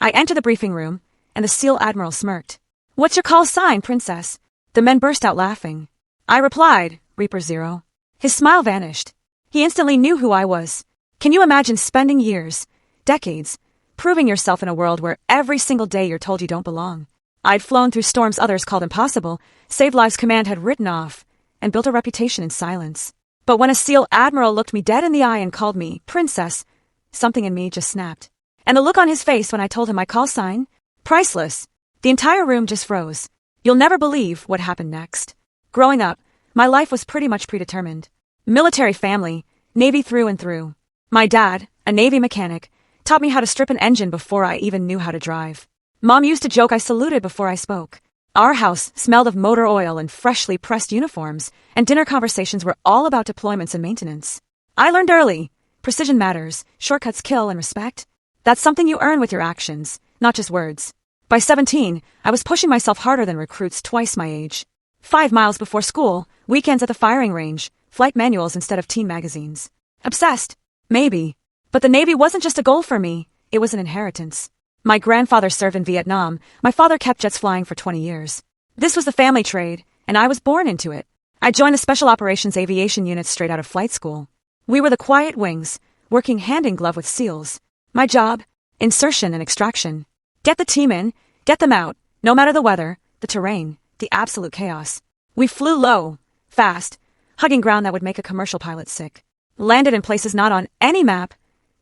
I entered the briefing room, and the SEAL admiral smirked. "What's your call sign, princess?" The men burst out laughing. I replied, "Reaper Zero." His smile vanished. He instantly knew who I was. Can you imagine spending years, decades, proving yourself in a world where every single day you're told you don't belong? I'd flown through storms others called impossible, saved lives command had written off, and built a reputation in silence. But when a SEAL admiral looked me dead in the eye and called me princess, something in me just snapped. And the look on his face when I told him my call sign? Priceless. The entire room just froze. You'll never believe what happened next. Growing up, my life was pretty much predetermined. Military family, Navy through and through. My dad, a Navy mechanic, taught me how to strip an engine before I even knew how to drive. Mom used to joke I saluted before I spoke. Our house smelled of motor oil and freshly pressed uniforms, and dinner conversations were all about deployments and maintenance. I learned early. Precision matters, shortcuts kill, and respect. That's something you earn with your actions, not just words. By 17, I was pushing myself harder than recruits twice my age. 5 miles before school, weekends at the firing range, flight manuals instead of teen magazines. Obsessed? Maybe. But the Navy wasn't just a goal for me, it was an inheritance. My grandfather served in Vietnam, my father kept jets flying for 20 years. This was the family trade, and I was born into it. I joined the Special Operations Aviation Unit straight out of flight school. We were the quiet wings, working hand in glove with SEALs. My job? Insertion and extraction. Get the team in, get them out, no matter the weather, the terrain, the absolute chaos. We flew low, fast, hugging ground that would make a commercial pilot sick. Landed in places not on any map,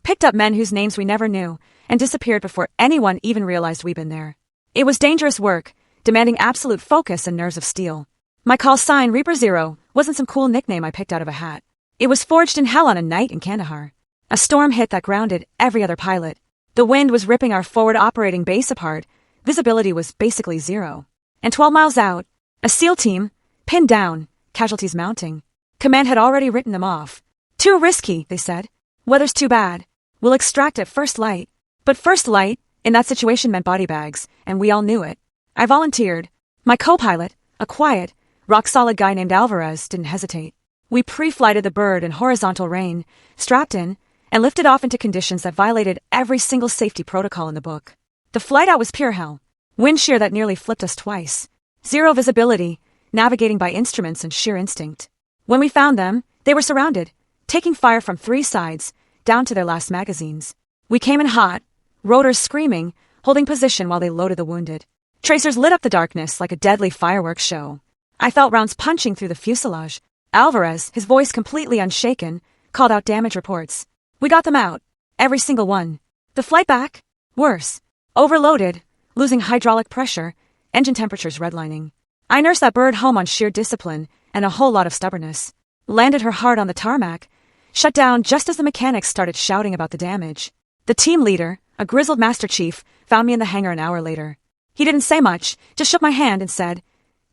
picked up men whose names we never knew, and disappeared before anyone even realized we'd been there. It was dangerous work, demanding absolute focus and nerves of steel. My call sign, Reaper Zero, wasn't some cool nickname I picked out of a hat. It was forged in hell on a night in Kandahar. A storm hit that grounded every other pilot. The wind was ripping our forward operating base apart. Visibility was basically zero. And 12 miles out, a SEAL team, pinned down, casualties mounting. Command had already written them off. Too risky, they said. Weather's too bad. We'll extract at first light. But first light, in that situation meant body bags, and we all knew it. I volunteered. My co-pilot, a quiet, rock-solid guy named Alvarez, didn't hesitate. We pre-flighted the bird in horizontal rain, strapped in, and lifted off into conditions that violated every single safety protocol in the book. The flight out was pure hell. Wind shear that nearly flipped us twice. Zero visibility, navigating by instruments and sheer instinct. When we found them, they were surrounded, taking fire from 3 sides, down to their last magazines. We came in hot, rotors screaming, holding position while they loaded the wounded. Tracers lit up the darkness like a deadly fireworks show. I felt rounds punching through the fuselage. Alvarez, his voice completely unshaken, called out damage reports. We got them out. Every single one. The flight back? Worse. Overloaded, losing hydraulic pressure, engine temperatures redlining. I nursed that bird home on sheer discipline and a whole lot of stubbornness. Landed her hard on the tarmac. Shut down just as the mechanics started shouting about the damage. The team leader, a grizzled master chief, found me in the hangar an hour later. He didn't say much, just shook my hand and said,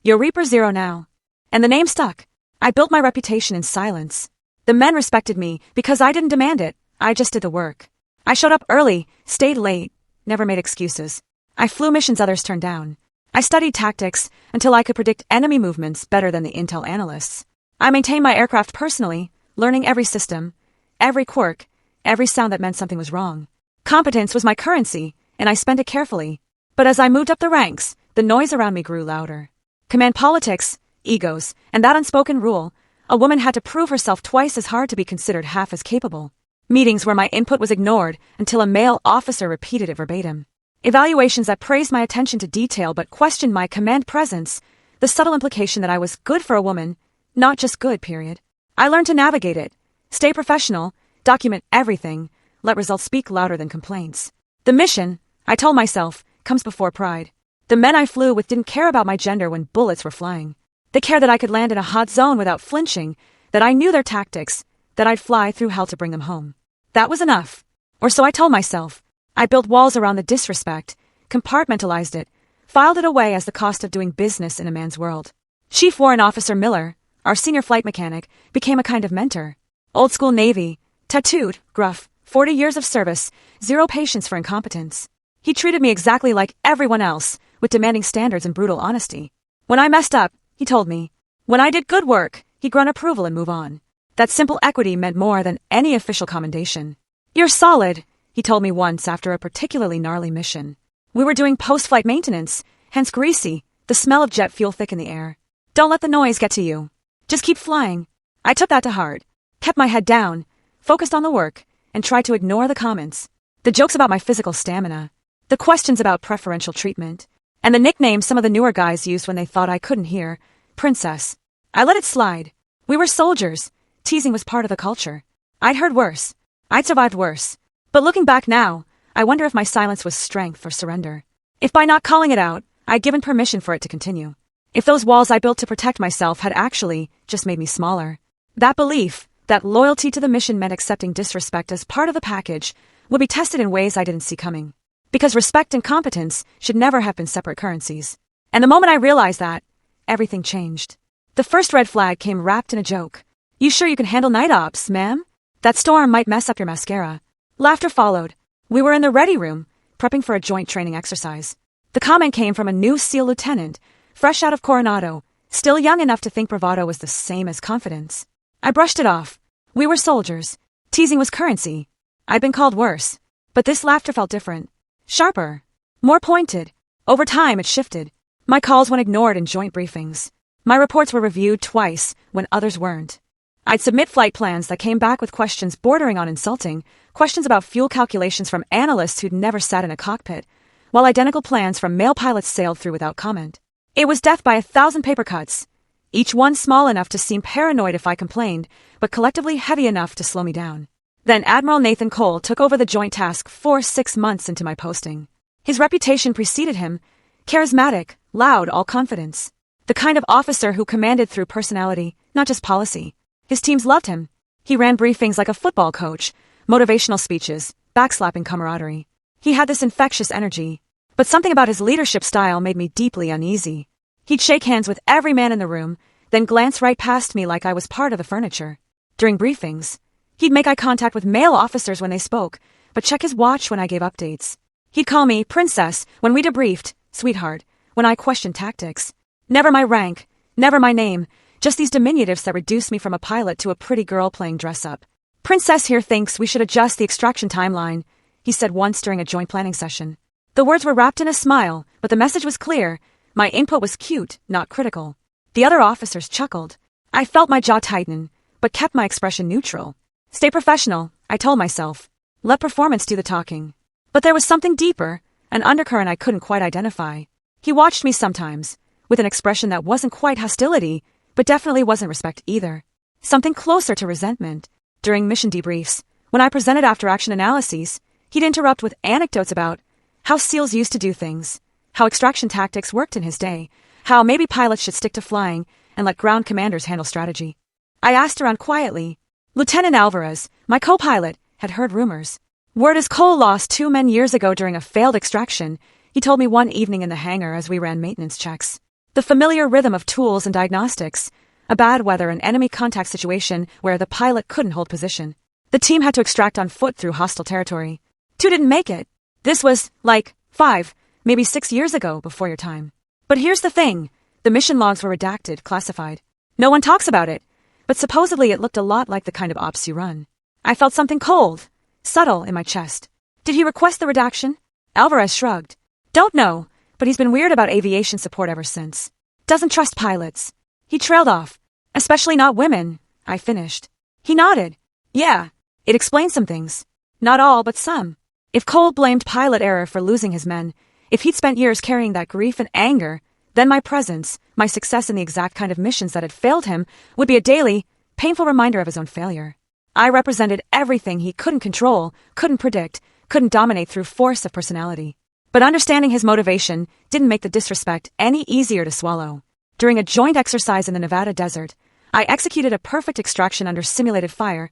"You're Reaper Zero now." And the name stuck. I built my reputation in silence. The men respected me because I didn't demand it, I just did the work. I showed up early, stayed late, never made excuses. I flew missions others turned down. I studied tactics until I could predict enemy movements better than the intel analysts. I maintained my aircraft personally, learning every system, every quirk, every sound that meant something was wrong. Competence was my currency, and I spent it carefully. But as I moved up the ranks, the noise around me grew louder. Command politics, egos, and that unspoken rule, a woman had to prove herself twice as hard to be considered half as capable. Meetings where my input was ignored until a male officer repeated it verbatim. Evaluations that praised my attention to detail but questioned my command presence, the subtle implication that I was good for a woman, not just good, period. I learned to navigate it, stay professional, document everything, let results speak louder than complaints. The mission, I told myself, comes before pride. The men I flew with didn't care about my gender when bullets were flying. They cared that I could land in a hot zone without flinching, that I knew their tactics, that I'd fly through hell to bring them home. That was enough. Or so I told myself. I built walls around the disrespect, compartmentalized it, filed it away as the cost of doing business in a man's world. Chief Warrant Officer Miller, our senior flight mechanic, became a kind of mentor. Old school Navy, tattooed, gruff, 40 years of service, zero patience for incompetence. He treated me exactly like everyone else, with demanding standards and brutal honesty. When I messed up, he told me. When I did good work, he'd grunt approval and move on. That simple equity meant more than any official commendation. "You're solid," he told me once after a particularly gnarly mission. We were doing post-flight maintenance, hence greasy, the smell of jet fuel thick in the air. Don't let the noise get to you. Just keep flying. I took that to heart, kept my head down, focused on the work, and tried to ignore the comments. The jokes about my physical stamina, the questions about preferential treatment, and the nicknames some of the newer guys used when they thought I couldn't hear, Princess. I let it slide. We were soldiers. Teasing was part of the culture. I'd heard worse. I'd survived worse. But looking back now, I wonder if my silence was strength or surrender. If by not calling it out, I'd given permission for it to continue. If those walls I built to protect myself had actually just made me smaller. That belief, that loyalty to the mission meant accepting disrespect as part of the package, would be tested in ways I didn't see coming. Because respect and competence should never have been separate currencies. And the moment I realized that, everything changed. The first red flag came wrapped in a joke. You sure you can handle night ops, ma'am? That storm might mess up your mascara. Laughter followed. We were in the ready room, prepping for a joint training exercise. The comment came from a new SEAL lieutenant, fresh out of Coronado, still young enough to think bravado was the same as confidence. I brushed it off. We were soldiers. Teasing was currency. I'd been called worse. But this laughter felt different. Sharper. More pointed. Over time it shifted. My calls went ignored in joint briefings. My reports were reviewed twice when others weren't. I'd submit flight plans that came back with questions bordering on insulting, questions about fuel calculations from analysts who'd never sat in a cockpit, while identical plans from male pilots sailed through without comment. It was death by 1,000 paper cuts, each one small enough to seem paranoid if I complained, but collectively heavy enough to slow me down. Then Admiral Nathan Cole took over the joint task 6 months into my posting. His reputation preceded him, charismatic, loud, all confidence. The kind of officer who commanded through personality, not just policy. His teams loved him. He ran briefings like a football coach, motivational speeches, backslapping camaraderie. He had this infectious energy. But something about his leadership style made me deeply uneasy. He'd shake hands with every man in the room, then glance right past me like I was part of the furniture. During briefings, he'd make eye contact with male officers when they spoke, but check his watch when I gave updates. He'd call me Princess when we debriefed, sweetheart, when I questioned tactics. Never my rank, never my name, just these diminutives that reduced me from a pilot to a pretty girl playing dress-up. Princess here thinks we should adjust the extraction timeline, he said once during a joint planning session. The words were wrapped in a smile, but the message was clear. My input was cute, not critical. The other officers chuckled. I felt my jaw tighten, but kept my expression neutral. Stay professional, I told myself. Let performance do the talking. But there was something deeper, an undercurrent I couldn't quite identify. He watched me sometimes, with an expression that wasn't quite hostility, but definitely wasn't respect either. Something closer to resentment. During mission debriefs, when I presented after-action analyses, he'd interrupt with anecdotes about how SEALs used to do things, how extraction tactics worked in his day, how maybe pilots should stick to flying and let ground commanders handle strategy. I asked around quietly. Lieutenant Alvarez, my co-pilot, had heard rumors. Word is Cole lost 2 men years ago during a failed extraction, he told me one evening in the hangar as we ran maintenance checks. The familiar rhythm of tools and diagnostics, a bad weather and enemy contact situation where the pilot couldn't hold position. The team had to extract on foot through hostile territory. 2 didn't make it. This was, 5, maybe 6 years ago before your time. But here's the thing. The mission logs were redacted, classified. No one talks about it, but supposedly it looked a lot like the kind of ops you run. I felt something cold, subtle in my chest. Did he request the redaction? Alvarez shrugged. Don't know, but he's been weird about aviation support ever since. Doesn't trust pilots. He trailed off. Especially not women, I finished. He nodded. Yeah, it explains some things. Not all, but some. If Cole blamed pilot error for losing his men, if he'd spent years carrying that grief and anger, then my presence, my success in the exact kind of missions that had failed him, would be a daily, painful reminder of his own failure. I represented everything he couldn't control, couldn't predict, couldn't dominate through force of personality. But understanding his motivation didn't make the disrespect any easier to swallow. During a joint exercise in the Nevada desert, I executed a perfect extraction under simulated fire,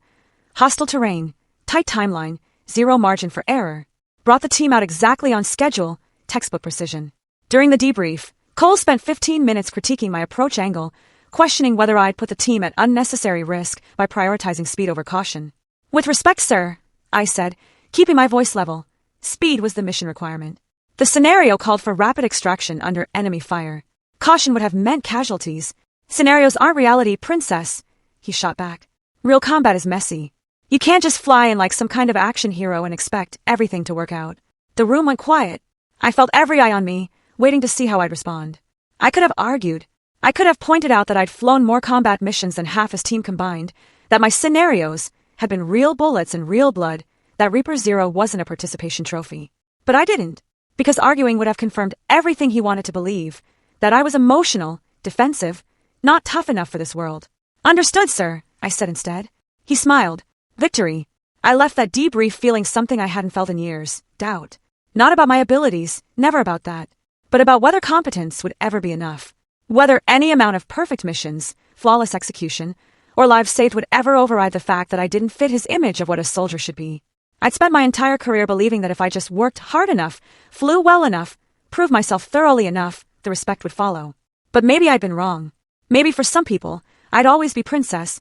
hostile terrain, tight timeline, 0 margin for error, brought the team out exactly on schedule, textbook precision. During the debrief, Cole spent 15 minutes critiquing my approach angle, questioning whether I'd put the team at unnecessary risk by prioritizing speed over caution. With respect, sir, I said, keeping my voice level. Speed was the mission requirement. The scenario called for rapid extraction under enemy fire. Caution would have meant casualties. Scenarios aren't reality, princess, he shot back. Real combat is messy. You can't just fly in like some kind of action hero and expect everything to work out. The room went quiet. I felt every eye on me, waiting to see how I'd respond. I could have argued. I could have pointed out that I'd flown more combat missions than half his team combined, that my scenarios had been real bullets and real blood, that Reaper Zero wasn't a participation trophy. But I didn't, because arguing would have confirmed everything he wanted to believe, that I was emotional, defensive, not tough enough for this world. Understood, sir, I said instead. He smiled. Victory. I left that debrief feeling something I hadn't felt in years, doubt. Not about my abilities, never about that, but about whether competence would ever be enough. Whether any amount of perfect missions, flawless execution, or lives saved would ever override the fact that I didn't fit his image of what a soldier should be. I'd spent my entire career believing that if I just worked hard enough, flew well enough, proved myself thoroughly enough, the respect would follow. But maybe I'd been wrong. Maybe for some people, I'd always be princess,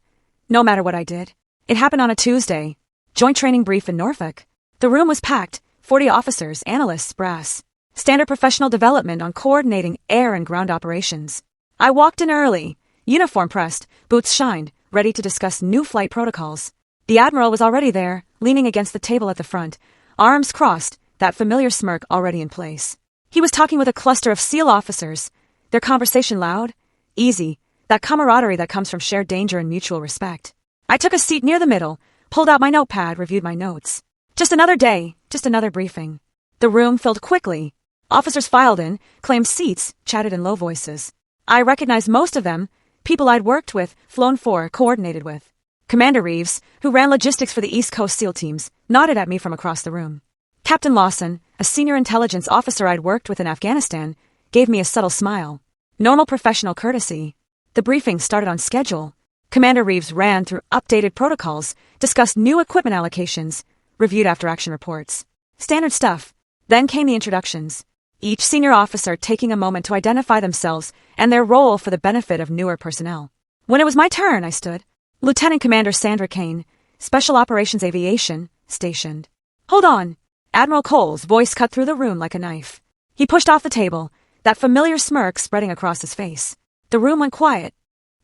no matter what I did. It happened on a Tuesday. Joint training brief in Norfolk. The room was packed, 40 officers, analysts, brass. Standard professional development on coordinating air and ground operations. I walked in early, uniform pressed, boots shined, ready to discuss new flight protocols. The admiral was already there, leaning against the table at the front, arms crossed, that familiar smirk already in place. He was talking with a cluster of SEAL officers, their conversation loud, easy, that camaraderie that comes from shared danger and mutual respect. I took a seat near the middle, pulled out my notepad, reviewed my notes. Just another day, just another briefing. The room filled quickly. Officers filed in, claimed seats, chatted in low voices. I recognized most of them, people I'd worked with, flown for, coordinated with. Commander Reeves, who ran logistics for the East Coast SEAL teams, nodded at me from across the room. Captain Lawson, a senior intelligence officer I'd worked with in Afghanistan, gave me a subtle smile. Normal professional courtesy. The briefing started on schedule. Commander Reeves ran through updated protocols, discussed new equipment allocations, reviewed after-action reports. Standard stuff. Then came the introductions. Each senior officer taking a moment to identify themselves and their role for the benefit of newer personnel. When it was my turn, I stood. Lieutenant Commander Sandra Kane, Special Operations Aviation, stationed. Hold on. Admiral Cole's voice cut through the room like a knife. He pushed off the table, that familiar smirk spreading across his face. The room went quiet.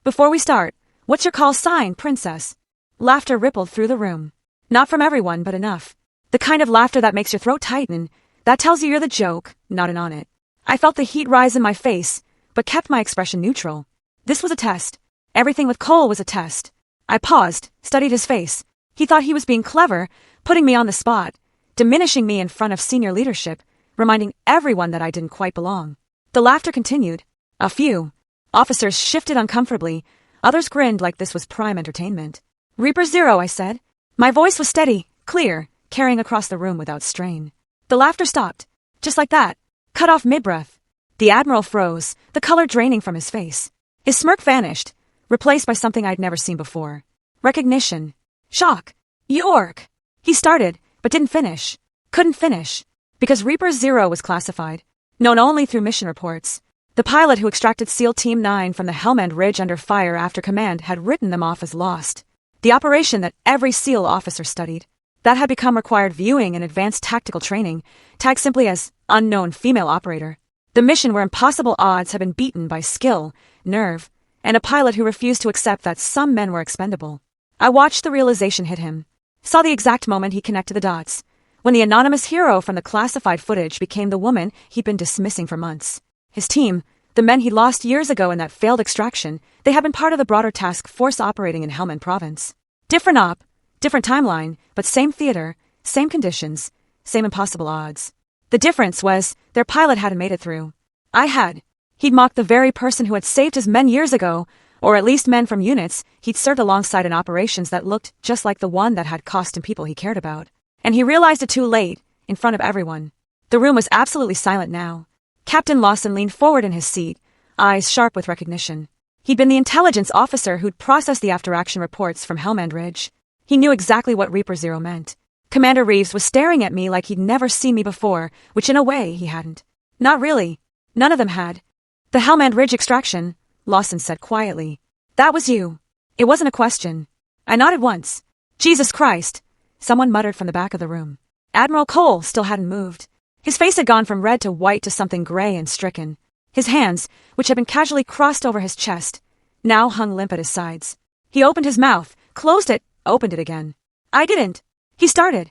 Before we start, what's your call sign, princess? Laughter rippled through the room. Not from everyone, but enough. The kind of laughter that makes your throat tighten, that tells you you're the joke, not in on it. I felt the heat rise in my face, but kept my expression neutral. This was a test. Everything with Cole was a test. I paused, studied his face. He thought he was being clever, putting me on the spot, diminishing me in front of senior leadership, reminding everyone that I didn't quite belong. The laughter continued. A few officers shifted uncomfortably, others grinned like this was prime entertainment. Reaper Zero, I said. My voice was steady, clear, carrying across the room without strain. The laughter stopped, just like that, cut off mid-breath. The admiral froze, the color draining from his face. His smirk vanished, replaced by something I'd never seen before. Recognition. Shock. York. He started, but didn't finish. Couldn't finish. Because Reaper Zero was classified, known only through mission reports. The pilot who extracted SEAL Team 9 from the Helmand Ridge under fire after command had written them off as lost. The operation that every SEAL officer studied. That had become required viewing and advanced tactical training, tagged simply as unknown female operator. The mission where impossible odds had been beaten by skill, nerve, and a pilot who refused to accept that some men were expendable. I watched the realization hit him. Saw the exact moment he connected the dots. When the anonymous hero from the classified footage became the woman he'd been dismissing for months. His team, the men he lost years ago in that failed extraction, they had been part of the broader task force operating in Helmand Province. Different op, different timeline, but same theater, same conditions, same impossible odds. The difference was, their pilot hadn't made it through. I had. He'd mocked the very person who had saved his men years ago, or at least men from units he'd served alongside in operations that looked just like the one that had cost him people he cared about. And he realized it too late, in front of everyone. The room was absolutely silent now. Captain Lawson leaned forward in his seat, eyes sharp with recognition. He'd been the intelligence officer who'd processed the after-action reports from Helmand Ridge. He knew exactly what Reaper Zero meant. Commander Reeves was staring at me like he'd never seen me before, which in a way he hadn't. Not really. None of them had. The Helmand Ridge extraction, Lawson said quietly. That was you. It wasn't a question. I nodded once. Jesus Christ, someone muttered from the back of the room. Admiral Cole still hadn't moved. His face had gone from red to white to something gray and stricken. His hands, which had been casually crossed over his chest, now hung limp at his sides. He opened his mouth, closed it, opened it again. I didn't. He started.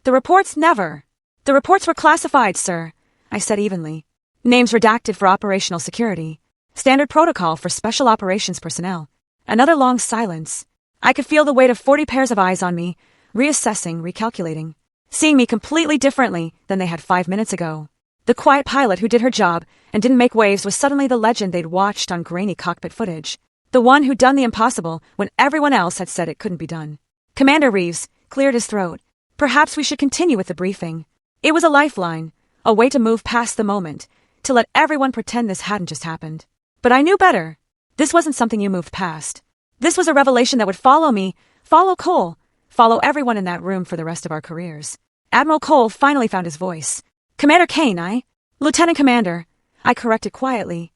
The reports never. The reports were classified, sir. I said evenly. Names redacted for operational security. Standard protocol for special operations personnel. Another long silence. I could feel the weight of 40 pairs of eyes on me, reassessing, recalculating, seeing me completely differently than they had 5 minutes ago. The quiet pilot who did her job and didn't make waves was suddenly the legend they'd watched on grainy cockpit footage. The one who'd done the impossible when everyone else had said it couldn't be done. Commander Reeves cleared his throat. Perhaps we should continue with the briefing. It was a lifeline, a way to move past the moment, to let everyone pretend this hadn't just happened. But I knew better. This wasn't something you moved past. This was a revelation that would follow me, follow Cole, follow everyone in that room for the rest of our careers. Admiral Cole finally found his voice. Commander Kane, Lieutenant Commander, I corrected quietly.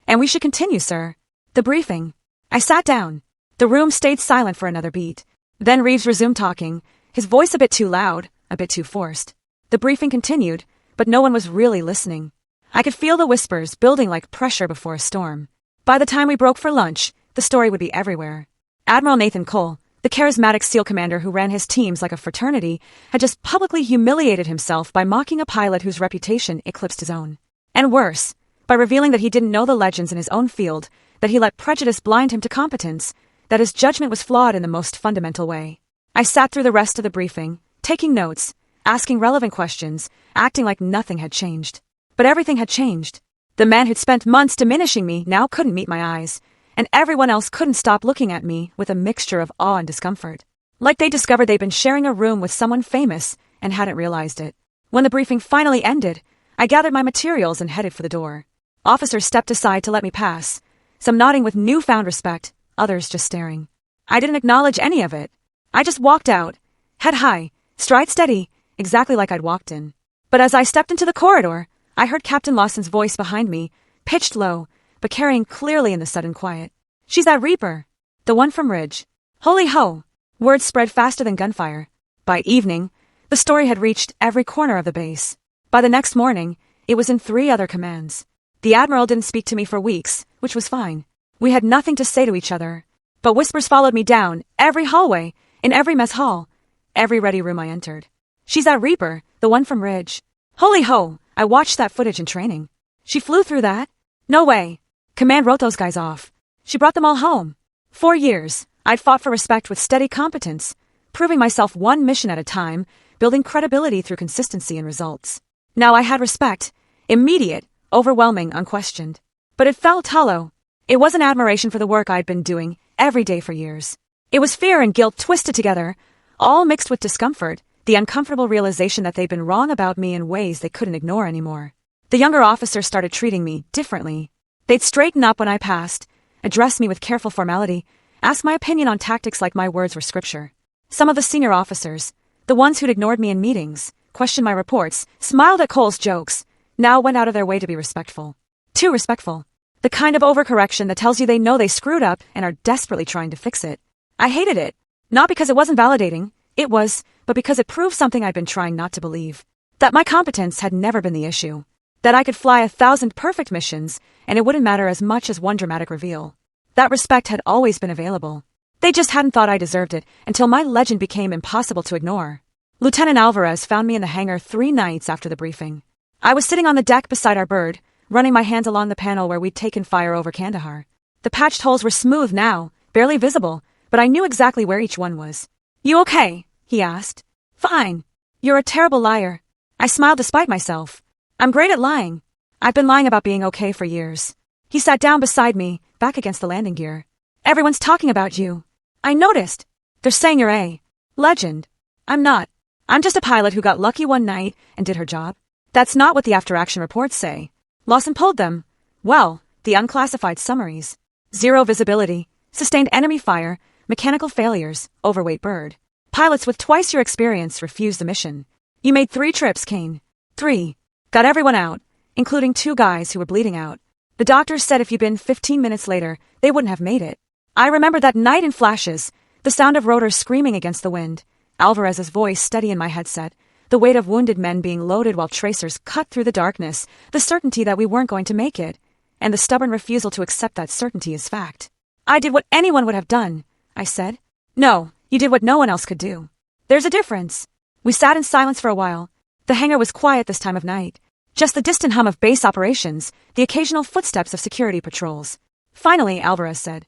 And we should continue, sir. The briefing. I sat down. The room stayed silent for another beat. Then Reeves resumed talking, his voice a bit too loud, a bit too forced. The briefing continued, but no one was really listening. I could feel the whispers building like pressure before a storm. By the time we broke for lunch, the story would be everywhere. Admiral Nathan Cole, the charismatic SEAL commander who ran his teams like a fraternity, had just publicly humiliated himself by mocking a pilot whose reputation eclipsed his own. And worse, by revealing that he didn't know the legends in his own field, that he let prejudice blind him to competence, that his judgment was flawed in the most fundamental way. I sat through the rest of the briefing, taking notes, asking relevant questions, acting like nothing had changed. But everything had changed. The man who'd spent months diminishing me now couldn't meet my eyes, and everyone else couldn't stop looking at me with a mixture of awe and discomfort. Like they discovered they'd been sharing a room with someone famous and hadn't realized it. When the briefing finally ended, I gathered my materials and headed for the door. Officers stepped aside to let me pass, some nodding with newfound respect, others just staring. I didn't acknowledge any of it. I just walked out, head high, stride steady, exactly like I'd walked in. But as I stepped into the corridor, I heard Captain Lawson's voice behind me, pitched low, but carrying clearly in the sudden quiet. She's that Reaper. The one from Ridge. Holy ho! Words spread faster than gunfire. By evening, the story had reached every corner of the base. By the next morning, it was in 3 other commands. The Admiral didn't speak to me for weeks, which was fine. We had nothing to say to each other. But whispers followed me down, every hallway, in every mess hall, every ready room I entered. She's that Reaper, the one from Ridge. Holy ho! I watched that footage in training. She flew through that? No way. Command wrote those guys off. She brought them all home. 4 years, I'd fought for respect with steady competence, proving myself one mission at a time, building credibility through consistency and results. Now I had respect, immediate, overwhelming, unquestioned. But it felt hollow. It wasn't admiration for the work I'd been doing every day for years. It was fear and guilt twisted together, all mixed with discomfort, the uncomfortable realization that they'd been wrong about me in ways they couldn't ignore anymore. The younger officers started treating me differently. They'd straighten up when I passed, address me with careful formality, ask my opinion on tactics like my words were scripture. Some of the senior officers, the ones who'd ignored me in meetings, questioned my reports, smiled at Cole's jokes, now went out of their way to be respectful. Too respectful. The kind of overcorrection that tells you they know they screwed up and are desperately trying to fix it. I hated it. Not because it wasn't validating. It was, but because it proved something I'd been trying not to believe. That my competence had never been the issue. That I could fly 1,000 perfect missions, and it wouldn't matter as much as one dramatic reveal. That respect had always been available. They just hadn't thought I deserved it until my legend became impossible to ignore. Lieutenant Alvarez found me in the hangar 3 nights after the briefing. I was sitting on the deck beside our bird, running my hands along the panel where we'd taken fire over Kandahar. The patched holes were smooth now, barely visible, but I knew exactly where each one was. You okay? He asked. Fine. You're a terrible liar. I smiled despite myself. I'm great at lying. I've been lying about being okay for years. He sat down beside me, back against the landing gear. Everyone's talking about you. I noticed. They're saying you're a legend. I'm not. I'm just a pilot who got lucky one night and did her job. That's not what the after-action reports say. Lawson pulled them. Well, the unclassified summaries. 0 visibility, sustained enemy fire, mechanical failures, overweight bird. Pilots with twice your experience refused the mission. You made 3 trips, Kane. 3. Got everyone out, including 2 guys who were bleeding out. The doctors said if you'd been 15 minutes later, they wouldn't have made it. I remember that night in flashes, the sound of rotors screaming against the wind, Alvarez's voice steady in my headset, the weight of wounded men being loaded while tracers cut through the darkness, the certainty that we weren't going to make it, and the stubborn refusal to accept that certainty as fact. I did what anyone would have done, I said. No, you did what no one else could do. There's a difference. We sat in silence for a while. The hangar was quiet this time of night. Just the distant hum of base operations, the occasional footsteps of security patrols. Finally, Alvarez said,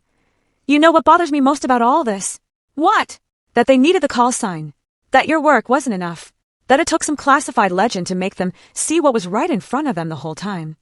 "You know what bothers me most about all this?" "What?" "That they needed the call sign. That your work wasn't enough. That it took some classified legend to make them see what was right in front of them the whole time."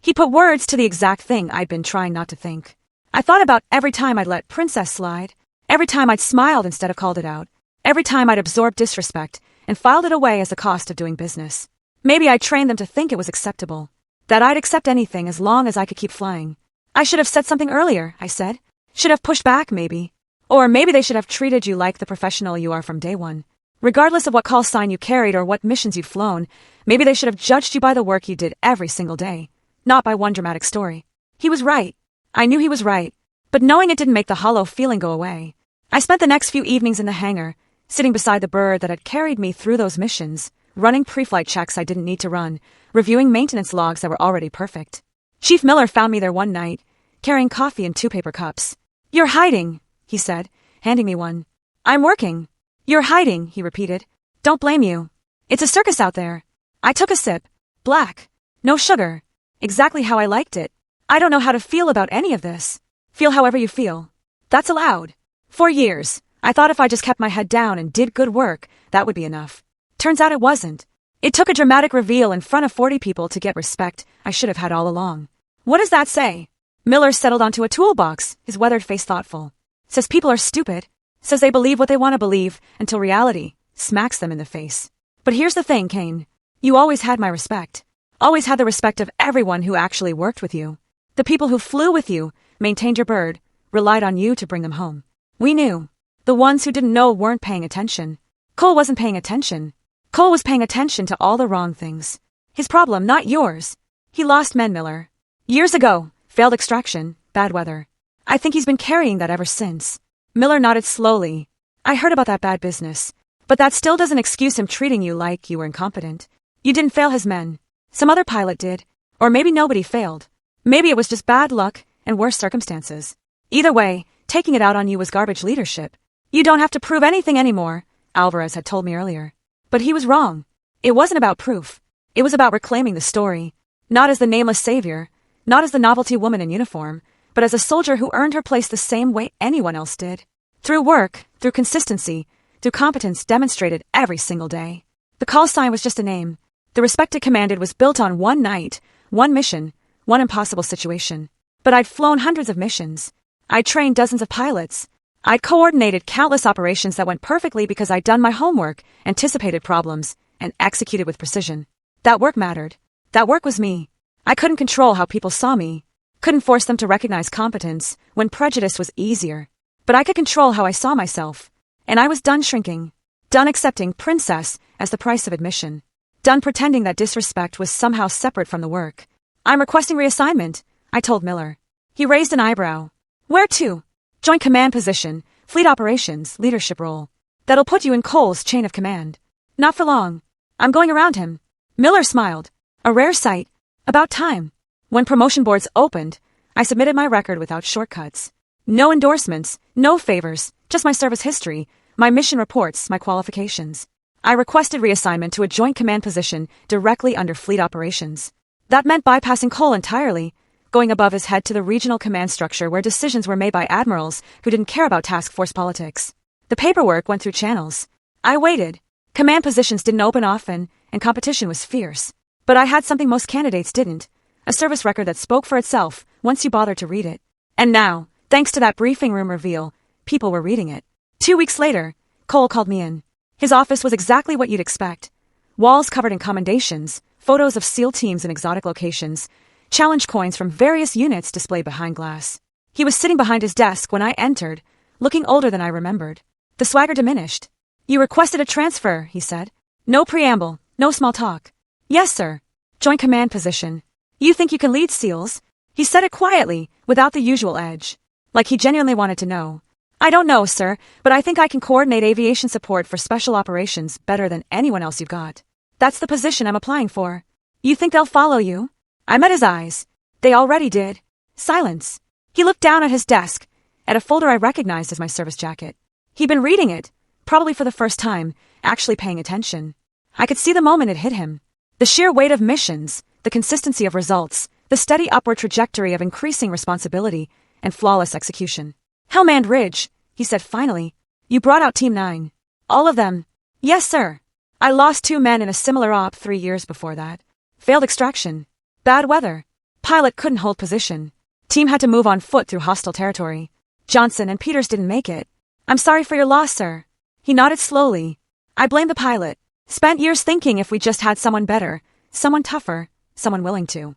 He put words to the exact thing I'd been trying not to think. I thought about every time I'd let Princess slide, every time I'd smiled instead of called it out, every time I'd absorbed disrespect and filed it away as the cost of doing business. Maybe I'd trained them to think it was acceptable, that I'd accept anything as long as I could keep flying. "I should have said something earlier," I said. "Should have pushed back, maybe. Or maybe they should have treated you like the professional you are from day one. Regardless of what call sign you carried or what missions you'd flown, maybe they should have judged you by the work you did every single day, not by one dramatic story." He was right. I knew he was right, but knowing it didn't make the hollow feeling go away. I spent the next few evenings in the hangar, sitting beside the bird that had carried me through those missions, running pre-flight checks I didn't need to run, reviewing maintenance logs that were already perfect. Chief Miller found me there one night, carrying coffee in 2 paper cups. "You're hiding," he said, handing me one. "I'm working." "You're hiding," he repeated. "Don't blame you. It's a circus out there." I took a sip. Black. No sugar. Exactly how I liked it. I don't know how to feel about any of this. Feel however you feel. That's allowed. For years, I thought if I just kept my head down and did good work, that would be enough. Turns out it wasn't. It took a dramatic reveal in front of 40 people to get respect I should have had all along. "What does that say?" Miller settled onto a toolbox, his weathered face thoughtful. "Says people are stupid. Says they believe what they want to believe until reality smacks them in the face. But here's the thing, Kane. You always had my respect. Always had the respect of everyone who actually worked with you. The people who flew with you, maintained your bird, relied on you to bring them home. We knew. The ones who didn't know weren't paying attention. Cole wasn't paying attention. Cole was paying attention to all the wrong things. His problem, not yours. He lost men, Miller. Years ago, failed extraction, bad weather. I think he's been carrying that ever since." Miller nodded slowly. "I heard about that bad business. But that still doesn't excuse him treating you like you were incompetent. You didn't fail his men. Some other pilot did. Or maybe nobody failed. Maybe it was just bad luck and worse circumstances. Either way, taking it out on you was garbage leadership. You don't have to prove anything anymore," Alvarez had told me earlier. But he was wrong. It wasn't about proof. It was about reclaiming the story. Not as the nameless savior, not as the novelty woman in uniform, but as a soldier who earned her place the same way anyone else did. Through work, through consistency, through competence demonstrated every single day. The call sign was just a name. The respect it commanded was built on one night, one mission, one impossible situation. But I'd flown hundreds of missions. I'd trained dozens of pilots. I'd coordinated countless operations that went perfectly because I'd done my homework, anticipated problems, and executed with precision. That work mattered. That work was me. I couldn't control how people saw me. Couldn't force them to recognize competence when prejudice was easier. But I could control how I saw myself. And I was done shrinking. Done accepting Princess as the price of admission. Done pretending that disrespect was somehow separate from the work. "I'm requesting reassignment," I told Miller. He raised an eyebrow. "Where to?" "Joint command position, fleet operations, leadership role. That'll put you in Cole's chain of command." "Not for long. I'm going around him." Miller smiled. A rare sight. About time. When promotion boards opened, I submitted my record without shortcuts. No endorsements, no favors, just my service history, my mission reports, my qualifications. I requested reassignment to a joint command position directly under fleet operations. That meant bypassing Cole entirely, going above his head to the regional command structure where decisions were made by admirals who didn't care about task force politics. The paperwork went through channels. I waited. Command positions didn't open often, and competition was fierce. But I had something most candidates didn't. A service record that spoke for itself once you bothered to read it. And now, thanks to that briefing room reveal, people were reading it. 2 weeks later, Cole called me in. His office was exactly what you'd expect. Walls covered in commendations, photos of SEAL teams in exotic locations, challenge coins from various units displayed behind glass. He was sitting behind his desk when I entered, looking older than I remembered. The swagger diminished. "You requested a transfer," he said. "No preamble, no small talk." "Yes, sir. Joint command position. You think you can lead SEALs?" He said it quietly, without the usual edge. Like he genuinely wanted to know. "I don't know, sir, but I think I can coordinate aviation support for special operations better than anyone else you've got. That's the position I'm applying for. You think they'll follow you?" I met his eyes. They already did. Silence. He looked down at his desk, at a folder I recognized as my service jacket. He'd been reading it, probably for the first time, actually paying attention. I could see the moment it hit him. The sheer weight of missions, the consistency of results, the steady upward trajectory of increasing responsibility, and flawless execution. Hellman Ridge, he said finally. You brought out Team 9. All of them? Yes, sir. I lost 2 men in a similar op 3 years before that. Failed extraction. Bad weather. Pilot couldn't hold position. Team had to move on foot through hostile territory. Johnson and Peters didn't make it. I'm sorry for your loss, sir. He nodded slowly. I blame the pilot. Spent years thinking if we just had someone better, someone tougher, someone willing to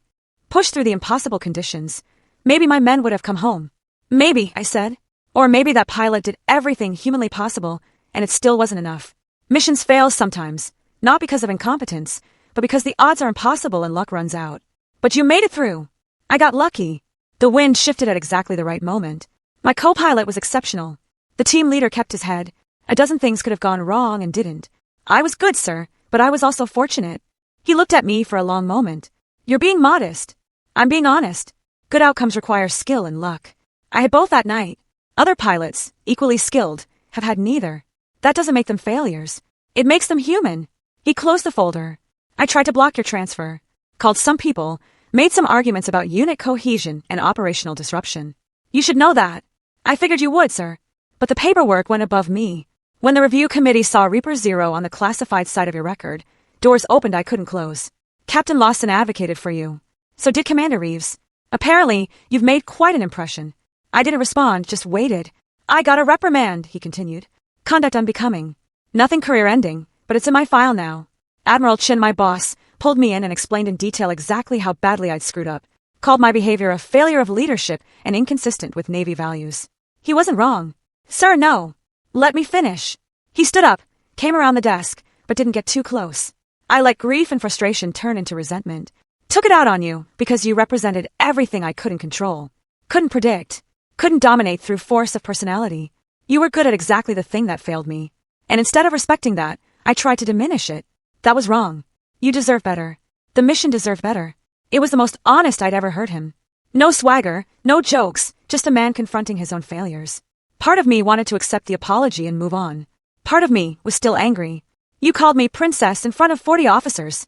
push through the impossible conditions, maybe my men would have come home. Maybe, I said. Or maybe that pilot did everything humanly possible, and it still wasn't enough. Missions fail sometimes, not because of incompetence, but because the odds are impossible and luck runs out. But you made it through. I got lucky. The wind shifted at exactly the right moment. My co-pilot was exceptional. The team leader kept his head. A dozen things could have gone wrong and didn't. I was good, sir, but I was also fortunate. He looked at me for a long moment. You're being modest. I'm being honest. Good outcomes require skill and luck. I had both that night. Other pilots, equally skilled, have had neither. That doesn't make them failures. It makes them human. He closed the folder. I tried to block your transfer. Called some people, made some arguments about unit cohesion and operational disruption. You should know that. I figured you would, sir. But the paperwork went above me. When the review committee saw Reaper 0 on the classified side of your record, doors opened I couldn't close. Captain Lawson advocated for you. So did Commander Reeves. Apparently, you've made quite an impression. I didn't respond, just waited. I got a reprimand, he continued. Conduct unbecoming. Nothing career-ending, but it's in my file now. Admiral Chin, my boss, pulled me in and explained in detail exactly how badly I'd screwed up. Called my behavior a failure of leadership and inconsistent with Navy values. He wasn't wrong. Sir, no. Let me finish. He stood up, came around the desk, but didn't get too close. I let grief and frustration turn into resentment. Took it out on you because you represented everything I couldn't control. Couldn't predict. Couldn't dominate through force of personality. You were good at exactly the thing that failed me. And instead of respecting that, I tried to diminish it. That was wrong. You deserve better. The mission deserved better. It was the most honest I'd ever heard him. No swagger, no jokes, just a man confronting his own failures. Part of me wanted to accept the apology and move on. Part of me was still angry. You called me princess in front of 40 officers,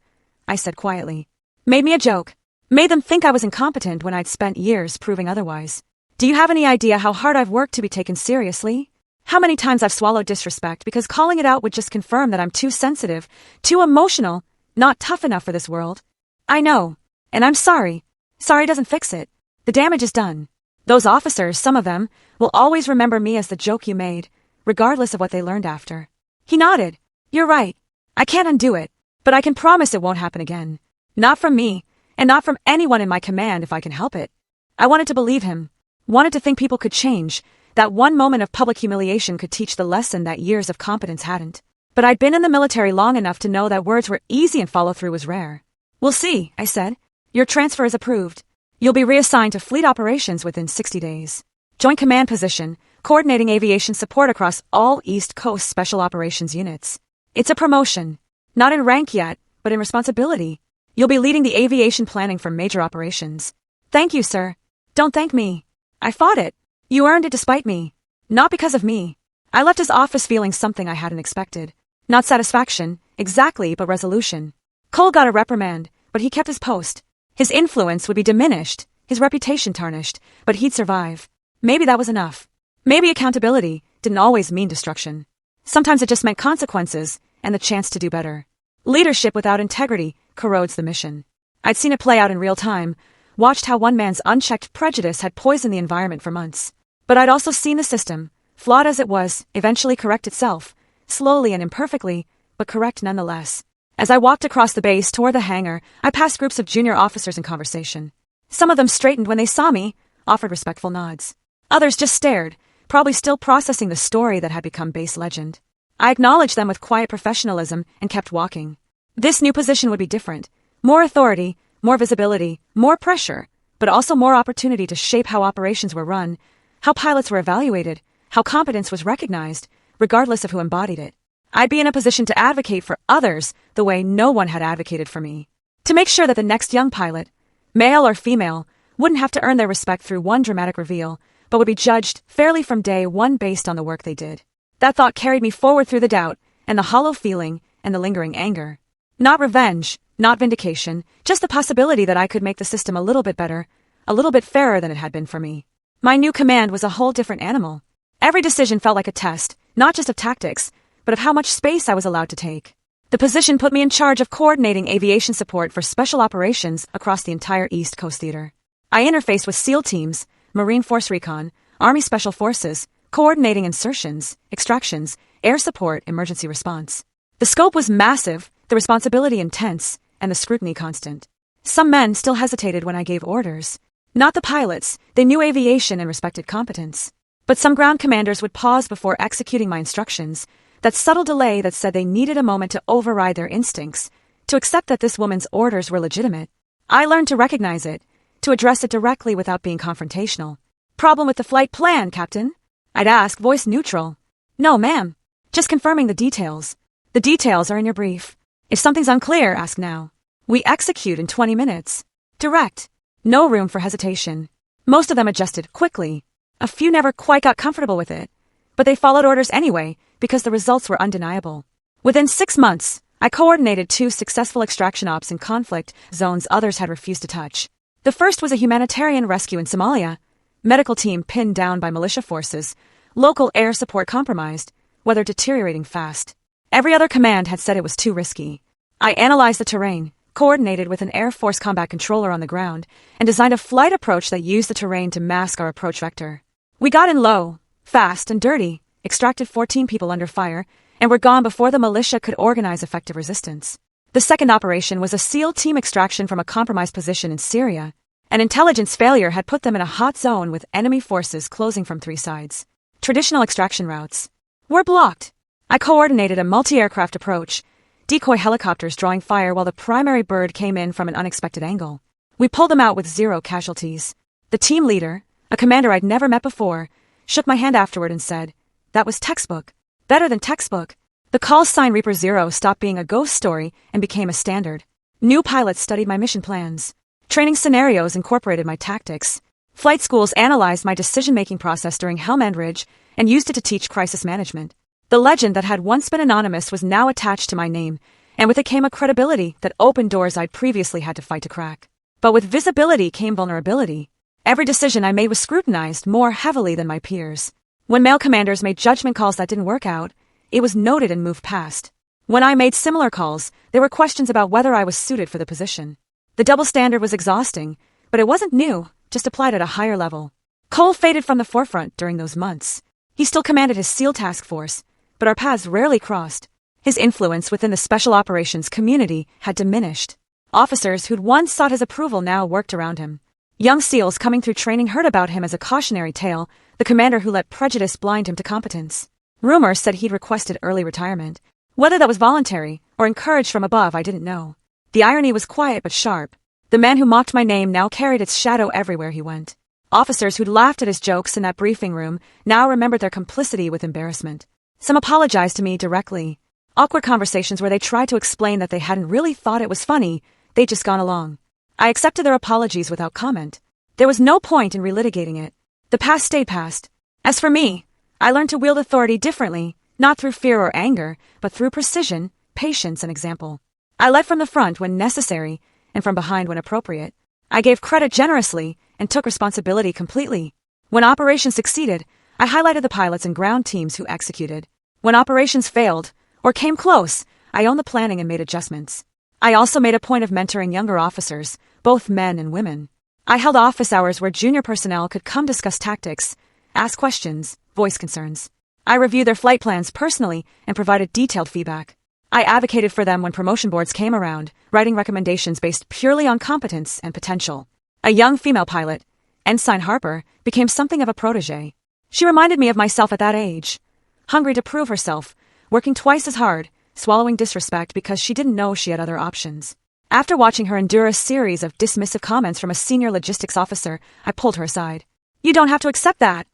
I said quietly. Made me a joke. Made them think I was incompetent when I'd spent years proving otherwise. Do you have any idea how hard I've worked to be taken seriously? How many times I've swallowed disrespect because calling it out would just confirm that I'm too sensitive, too emotional, not tough enough for this world? I know. And I'm sorry. Sorry doesn't fix it. The damage is done. Those officers, some of them, will always remember me as the joke you made, regardless of what they learned after. He nodded. You're right. I can't undo it, but I can promise it won't happen again. Not from me, and not from anyone in my command if I can help it. I wanted to believe him. Wanted to think people could change, that one moment of public humiliation could teach the lesson that years of competence hadn't. But I'd been in the military long enough to know that words were easy and follow-through was rare. We'll see, I said. Your transfer is approved. You'll be reassigned to fleet operations within 60 days. Joint command position, coordinating aviation support across all East Coast Special Operations units. It's a promotion. Not in rank yet, but in responsibility. You'll be leading the aviation planning for major operations. Thank you, sir. Don't thank me. I fought it. You earned it despite me. Not because of me. I left his office feeling something I hadn't expected. Not satisfaction, exactly, but resolution. Cole got a reprimand, but he kept his post. His influence would be diminished, his reputation tarnished, but he'd survive. Maybe that was enough. Maybe accountability didn't always mean destruction. Sometimes it just meant consequences and the chance to do better. Leadership without integrity corrodes the mission. I'd seen it play out in real time, watched how one man's unchecked prejudice had poisoned the environment for months. But I'd also seen the system, flawed as it was, eventually correct itself, slowly and imperfectly, but correct nonetheless. As I walked across the base toward the hangar, I passed groups of junior officers in conversation. Some of them straightened when they saw me, offered respectful nods. Others just stared, probably still processing the story that had become base legend. I acknowledged them with quiet professionalism and kept walking. This new position would be different. More authority, more visibility, more pressure, but also more opportunity to shape how operations were run, how pilots were evaluated, how competence was recognized, regardless of who embodied it. I'd be in a position to advocate for others the way no one had advocated for me. To make sure that the next young pilot, male or female, wouldn't have to earn their respect through one dramatic reveal, but would be judged fairly from day one based on the work they did. That thought carried me forward through the doubt, and the hollow feeling, and the lingering anger. Not revenge, Not vindication, just the possibility that I could make the system a little bit better, a little bit fairer than it had been for me. My new command was a whole different animal. Every decision felt like a test, not just of tactics, but of how much space I was allowed to take. The position put me in charge of coordinating aviation support for special operations across the entire East Coast Theater. I interfaced with SEAL teams, Marine Force Recon, Army Special Forces, coordinating insertions, extractions, air support, emergency response. The scope was massive, the responsibility intense, and the scrutiny constant. Some men still hesitated when I gave orders. Not the pilots, they knew aviation and respected competence. But some ground commanders would pause before executing my instructions, that subtle delay that said they needed a moment to override their instincts, to accept that this woman's orders were legitimate. I learned to recognize it, to address it directly without being confrontational. Problem with the flight plan, Captain? I'd ask, voice neutral. No, ma'am. Just confirming the details. The details are in your brief. If something's unclear, ask now. We execute in 20 minutes. Direct. No room for hesitation. Most of them adjusted quickly. A few never quite got comfortable with it. But they followed orders anyway, because the results were undeniable. Within 6 months, I coordinated 2 successful extraction ops in conflict zones others had refused to touch. The first was a humanitarian rescue in Somalia, medical team pinned down by militia forces, local air support compromised, weather deteriorating fast. Every other command had said it was too risky. I analyzed the terrain, coordinated with an Air Force combat controller on the ground, and designed a flight approach that used the terrain to mask our approach vector. We got in low, fast, and dirty, extracted 14 people under fire, and were gone before the militia could organize effective resistance. The second operation was a SEAL team extraction from a compromised position in Syria. An intelligence failure had put them in a hot zone with enemy forces closing from 3 sides. Traditional extraction routes were blocked. I coordinated a multi-aircraft approach, decoy helicopters drawing fire while the primary bird came in from an unexpected angle. We pulled them out with 0 casualties. The team leader, a commander I'd never met before, shook my hand afterward and said, "That was textbook. Better than textbook." The call sign Reaper 0 stopped being a ghost story and became a standard. New pilots studied my mission plans. Training scenarios incorporated my tactics. Flight schools analyzed my decision-making process during Helmand Ridge and used it to teach crisis management. The legend that had once been anonymous was now attached to my name, and with it came a credibility that opened doors I'd previously had to fight to crack. But with visibility came vulnerability. Every decision I made was scrutinized more heavily than my peers. When male commanders made judgment calls that didn't work out, it was noted and moved past. When I made similar calls, there were questions about whether I was suited for the position. The double standard was exhausting, but it wasn't new, just applied at a higher level. Cole faded from the forefront during those months. He still commanded his SEAL task force, but our paths rarely crossed. His influence within the special operations community had diminished. Officers who'd once sought his approval now worked around him. Young SEALs coming through training heard about him as a cautionary tale, the commander who let prejudice blind him to competence. Rumors said he'd requested early retirement. Whether that was voluntary or encouraged from above, I didn't know. The irony was quiet but sharp. The man who mocked my name now carried its shadow everywhere he went. Officers who'd laughed at his jokes in that briefing room now remembered their complicity with embarrassment. Some apologized to me directly. Awkward conversations where they tried to explain that they hadn't really thought it was funny, they'd just gone along. I accepted their apologies without comment. There was no point in relitigating it. The past stayed past. As for me, I learned to wield authority differently, not through fear or anger, but through precision, patience, and example. I led from the front when necessary, and from behind when appropriate. I gave credit generously and took responsibility completely. When operations succeeded, I highlighted the pilots and ground teams who executed. When operations failed, or came close, I owned the planning and made adjustments. I also made a point of mentoring younger officers, both men and women. I held office hours where junior personnel could come discuss tactics, ask questions, voice concerns. I reviewed their flight plans personally and provided detailed feedback. I advocated for them when promotion boards came around, writing recommendations based purely on competence and potential. A young female pilot, Ensign Harper, became something of a protege. She reminded me of myself at that age. Hungry to prove herself, working twice as hard, swallowing disrespect because she didn't know she had other options. After watching her endure a series of dismissive comments from a senior logistics officer, I pulled her aside. "You don't have to accept that,"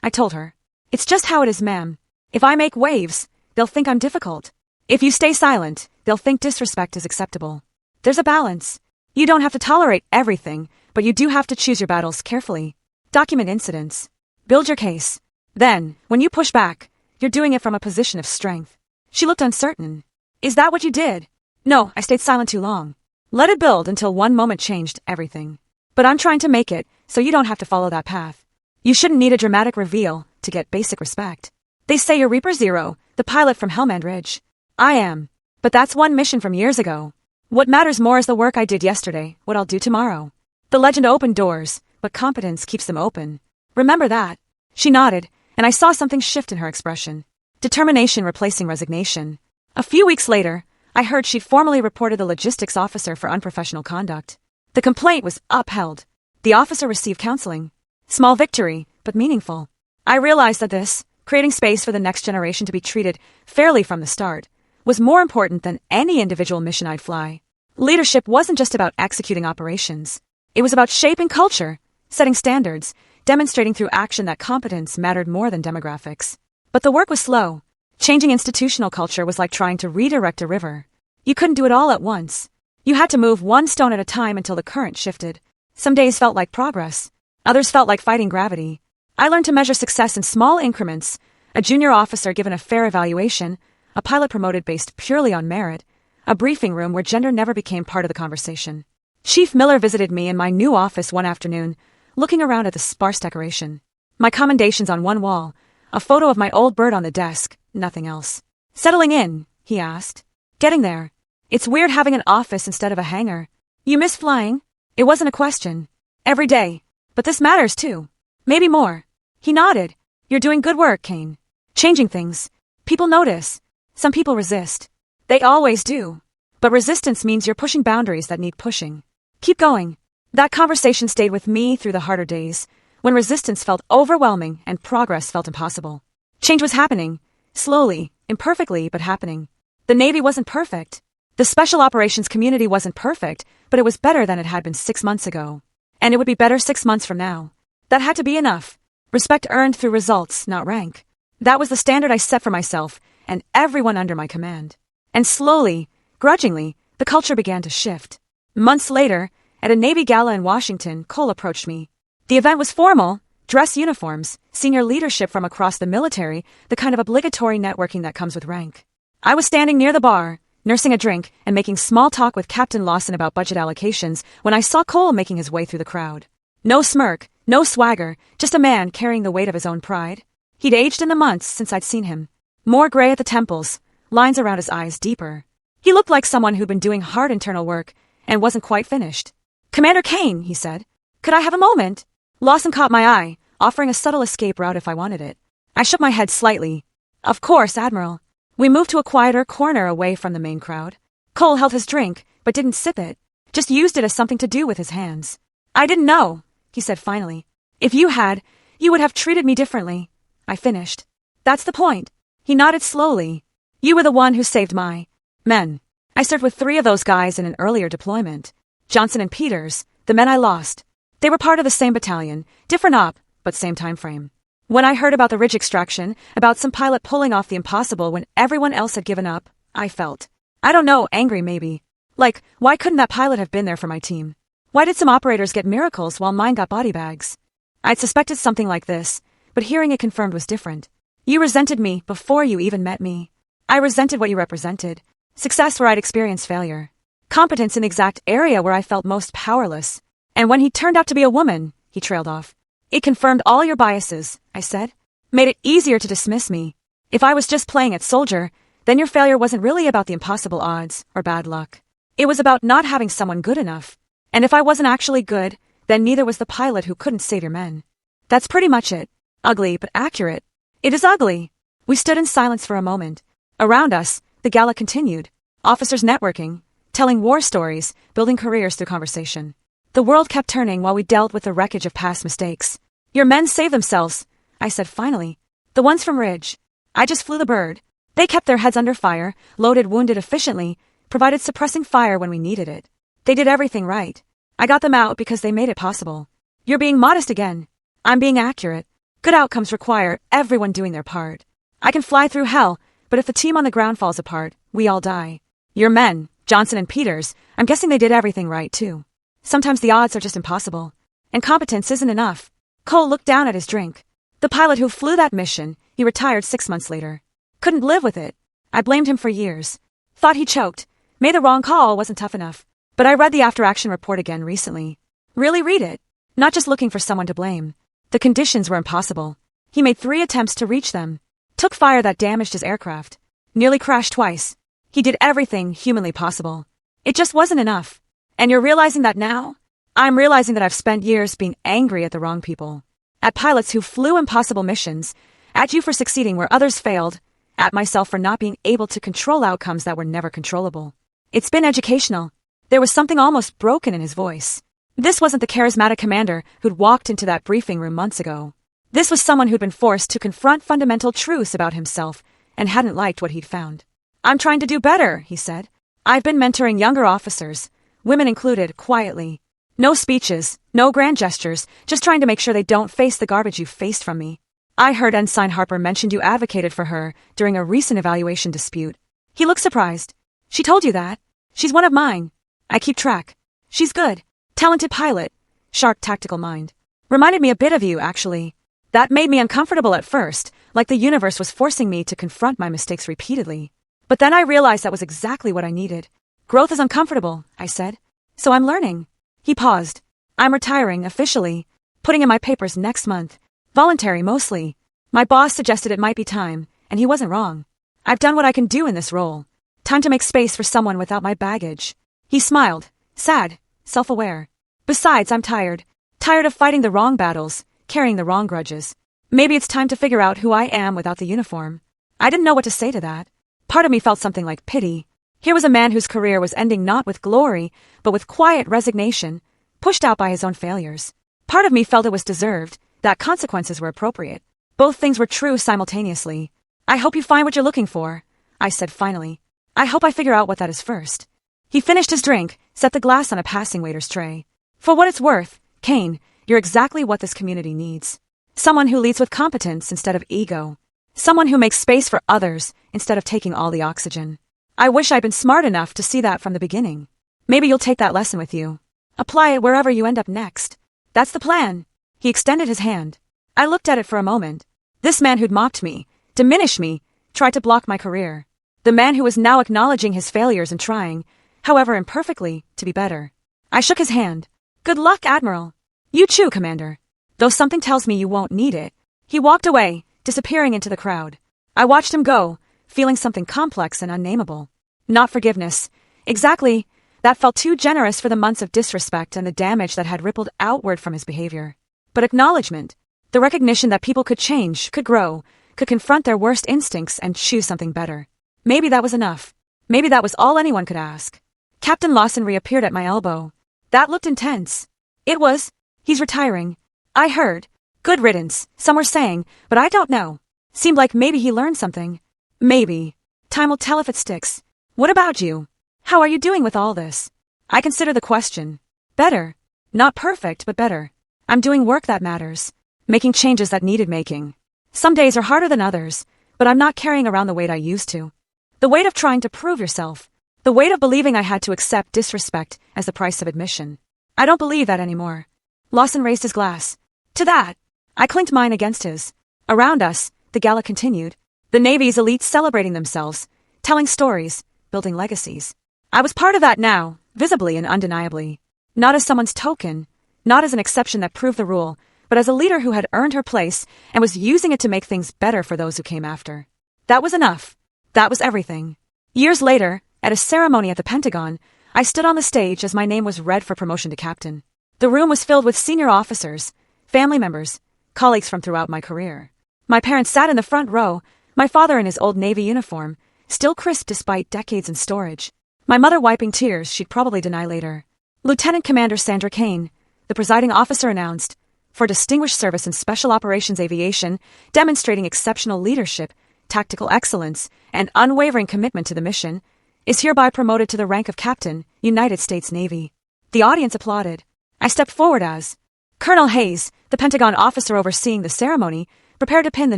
I told her. "It's just how it is, ma'am. If I make waves, they'll think I'm difficult. If you stay silent, they'll think disrespect is acceptable. There's a balance. You don't have to tolerate everything, but you do have to choose your battles carefully. Document incidents. Build your case. Then, when you push back, you're doing it from a position of strength." She looked uncertain. "Is that what you did?" "No, I stayed silent too long. Let it build until one moment changed everything. But I'm trying to make it, so you don't have to follow that path. You shouldn't need a dramatic reveal to get basic respect. They say you're Reaper Zero, the pilot from Hellman Ridge. I am. But that's one mission from years ago. What matters more is the work I did yesterday, what I'll do tomorrow. The legend opened doors, but competence keeps them open. Remember that. She nodded, and I saw something shift in her expression. Determination replacing resignation. A few weeks later, I heard she'd formally reported the logistics officer for unprofessional conduct. The complaint was upheld. The officer received counseling. Small victory, but meaningful. I realized that this, creating space for the next generation to be treated fairly from the start, was more important than any individual mission I'd fly. Leadership wasn't just about executing operations. It was about shaping culture, setting standards, demonstrating through action that competence mattered more than demographics. But the work was slow. Changing institutional culture was like trying to redirect a river. You couldn't do it all at once. You had to move one stone at a time until the current shifted. Some days felt like progress. Others felt like fighting gravity. I learned to measure success in small increments. A junior officer given a fair evaluation, a pilot promoted based purely on merit, a briefing room where gender never became part of the conversation. Chief Miller visited me in my new office one afternoon, looking around at the sparse decoration. My commendations on one wall, a photo of my old bird on the desk, nothing else. Settling in, he asked. Getting there. It's weird having an office instead of a hangar. You miss flying? It wasn't a question. Every day. But this matters too. Maybe more. He nodded. You're doing good work, Kane. Changing things. People notice. Some people resist. They always do. But resistance means you're pushing boundaries that need pushing. Keep going. That conversation stayed with me through the harder days, when resistance felt overwhelming and progress felt impossible. Change was happening. Slowly, imperfectly, but happening. The Navy wasn't perfect. The special operations community wasn't perfect, but it was better than it had been 6 months ago. And it would be better 6 months from now. That had to be enough. Respect earned through results, not rank. That was the standard I set for myself and everyone under my command. And slowly, grudgingly, the culture began to shift. Months later, at a Navy gala in Washington, Cole approached me. The event was formal, dress uniforms, senior leadership from across the military, the kind of obligatory networking that comes with rank. I was standing near the bar, nursing a drink and making small talk with Captain Lawson about budget allocations when I saw Cole making his way through the crowd. No smirk, no swagger, just a man carrying the weight of his own pride. He'd aged in the months since I'd seen him. More gray at the temples, lines around his eyes deeper. He looked like someone who'd been doing hard internal work and wasn't quite finished. Commander Kane, he said. Could I have a moment? Lawson caught my eye, offering a subtle escape route if I wanted it. I shook my head slightly. Of course, Admiral. We moved to a quieter corner away from the main crowd. Cole held his drink, but didn't sip it, just used it as something to do with his hands. I didn't know, he said finally. If you had, you would have treated me differently. I finished. That's the point. He nodded slowly. You were the one who saved my men. I served with 3 of those guys in an earlier deployment. Johnson and Peters, the men I lost. They were part of the same battalion, different op, but same time frame. When I heard about the ridge extraction, about some pilot pulling off the impossible when everyone else had given up, I felt, I don't know, angry maybe. Like, why couldn't that pilot have been there for my team? Why did some operators get miracles while mine got body bags? I'd suspected something like this, but hearing it confirmed was different. You resented me before you even met me. I resented what you represented. Success where I'd experienced failure. Competence in the exact area where I felt most powerless. And when he turned out to be a woman, he trailed off. It confirmed all your biases, I said. Made it easier to dismiss me. If I was just playing at soldier, then your failure wasn't really about the impossible odds or bad luck. It was about not having someone good enough. And if I wasn't actually good, then neither was the pilot who couldn't save your men. That's pretty much it. Ugly, but accurate. It is ugly. We stood in silence for a moment. Around us, the gala continued. Officers networking, telling war stories, building careers through conversation. The world kept turning while we dealt with the wreckage of past mistakes. Your men saved themselves, I said finally. The ones from Ridge. I just flew the bird. They kept their heads under fire, loaded wounded efficiently, provided suppressing fire when we needed it. They did everything right. I got them out because they made it possible. You're being modest again. I'm being accurate. Good outcomes require everyone doing their part. I can fly through hell, but if the team on the ground falls apart, we all die. Your men, Johnson and Peters, I'm guessing they did everything right too. Sometimes the odds are just impossible. And competence isn't enough. Cole looked down at his drink. The pilot who flew that mission, he retired 6 months later. Couldn't live with it. I blamed him for years. Thought he choked. Made the wrong call, wasn't tough enough. But I read the after-action report again recently. Really read it. Not just looking for someone to blame. The conditions were impossible. He made 3 attempts to reach them. Took fire that damaged his aircraft. Nearly crashed twice. He did everything humanly possible. It just wasn't enough. And you're realizing that now? I'm realizing that I've spent years being angry at the wrong people. At pilots who flew impossible missions. At you for succeeding where others failed. At myself for not being able to control outcomes that were never controllable. It's been educational. There was something almost broken in his voice. This wasn't the charismatic commander who'd walked into that briefing room months ago. This was someone who'd been forced to confront fundamental truths about himself and hadn't liked what he'd found. I'm trying to do better, he said. I've been mentoring younger officers, women included, quietly. No speeches, no grand gestures, just trying to make sure they don't face the garbage you faced from me. I heard Ensign Harper mentioned you advocated for her during a recent evaluation dispute. He looked surprised. She told you that? She's one of mine. I keep track. She's good. Talented pilot. Sharp tactical mind. Reminded me a bit of you, actually. That made me uncomfortable at first, like the universe was forcing me to confront my mistakes repeatedly. But then I realized that was exactly what I needed. Growth is uncomfortable, I said. So I'm learning. He paused. I'm retiring, officially. Putting in my papers next month. Voluntary, mostly. My boss suggested it might be time, and he wasn't wrong. I've done what I can do in this role. Time to make space for someone without my baggage. He smiled. Sad. Self-aware. Besides, I'm tired. Tired of fighting the wrong battles, carrying the wrong grudges. Maybe it's time to figure out who I am without the uniform. I didn't know what to say to that. Part of me felt something like pity. Here was a man whose career was ending not with glory, but with quiet resignation, pushed out by his own failures. Part of me felt it was deserved, that consequences were appropriate. Both things were true simultaneously. I hope you find what you're looking for, I said finally. I hope I figure out what that is first. He finished his drink, set the glass on a passing waiter's tray. For what it's worth, Kane, you're exactly what this community needs. Someone who leads with competence instead of ego. Someone who makes space for others instead of taking all the oxygen. I wish I'd been smart enough to see that from the beginning. Maybe you'll take that lesson with you. Apply it wherever you end up next. That's the plan. He extended his hand. I looked at it for a moment. This man who'd mocked me, diminished me, tried to block my career. The man who was now acknowledging his failures and trying, however imperfectly, to be better. I shook his hand. Good luck, Admiral. You too, Commander. Though something tells me you won't need it. He walked away, disappearing into the crowd. I watched him go, feeling something complex and unnameable. Not forgiveness. Exactly. That felt too generous for the months of disrespect and the damage that had rippled outward from his behavior. But acknowledgement. The recognition that people could change, could grow, could confront their worst instincts and choose something better. Maybe that was enough. Maybe that was all anyone could ask. Captain Lawson reappeared at my elbow. That looked intense. It was. He's retiring. I heard. Good riddance, some were saying, but I don't know. Seemed like maybe he learned something. Maybe. Time will tell if it sticks. What about you? How are you doing with all this? I consider the question. Better. Not perfect, but better. I'm doing work that matters. Making changes that needed making. Some days are harder than others, but I'm not carrying around the weight I used to. The weight of trying to prove yourself. The weight of believing I had to accept disrespect as the price of admission. I don't believe that anymore. Lawson raised his glass. To that. I clinked mine against his. Around us, the gala continued. The Navy's elites celebrating themselves, telling stories, building legacies. I was part of that now, visibly and undeniably. Not as someone's token, not as an exception that proved the rule, but as a leader who had earned her place and was using it to make things better for those who came after. That was enough. That was everything. Years later, at a ceremony at the Pentagon, I stood on the stage as my name was read for promotion to captain. The room was filled with senior officers, family members, colleagues from throughout my career. My parents sat in the front row, my father in his old Navy uniform, still crisp despite decades in storage. My mother wiping tears she'd probably deny later. Lieutenant Commander Sandra Kane, the presiding officer, announced, for distinguished service in Special Operations Aviation, demonstrating exceptional leadership, tactical excellence, and unwavering commitment to the mission, is hereby promoted to the rank of Captain, United States Navy. The audience applauded. I stepped forward as Colonel Hayes, the Pentagon officer overseeing the ceremony, prepared to pin the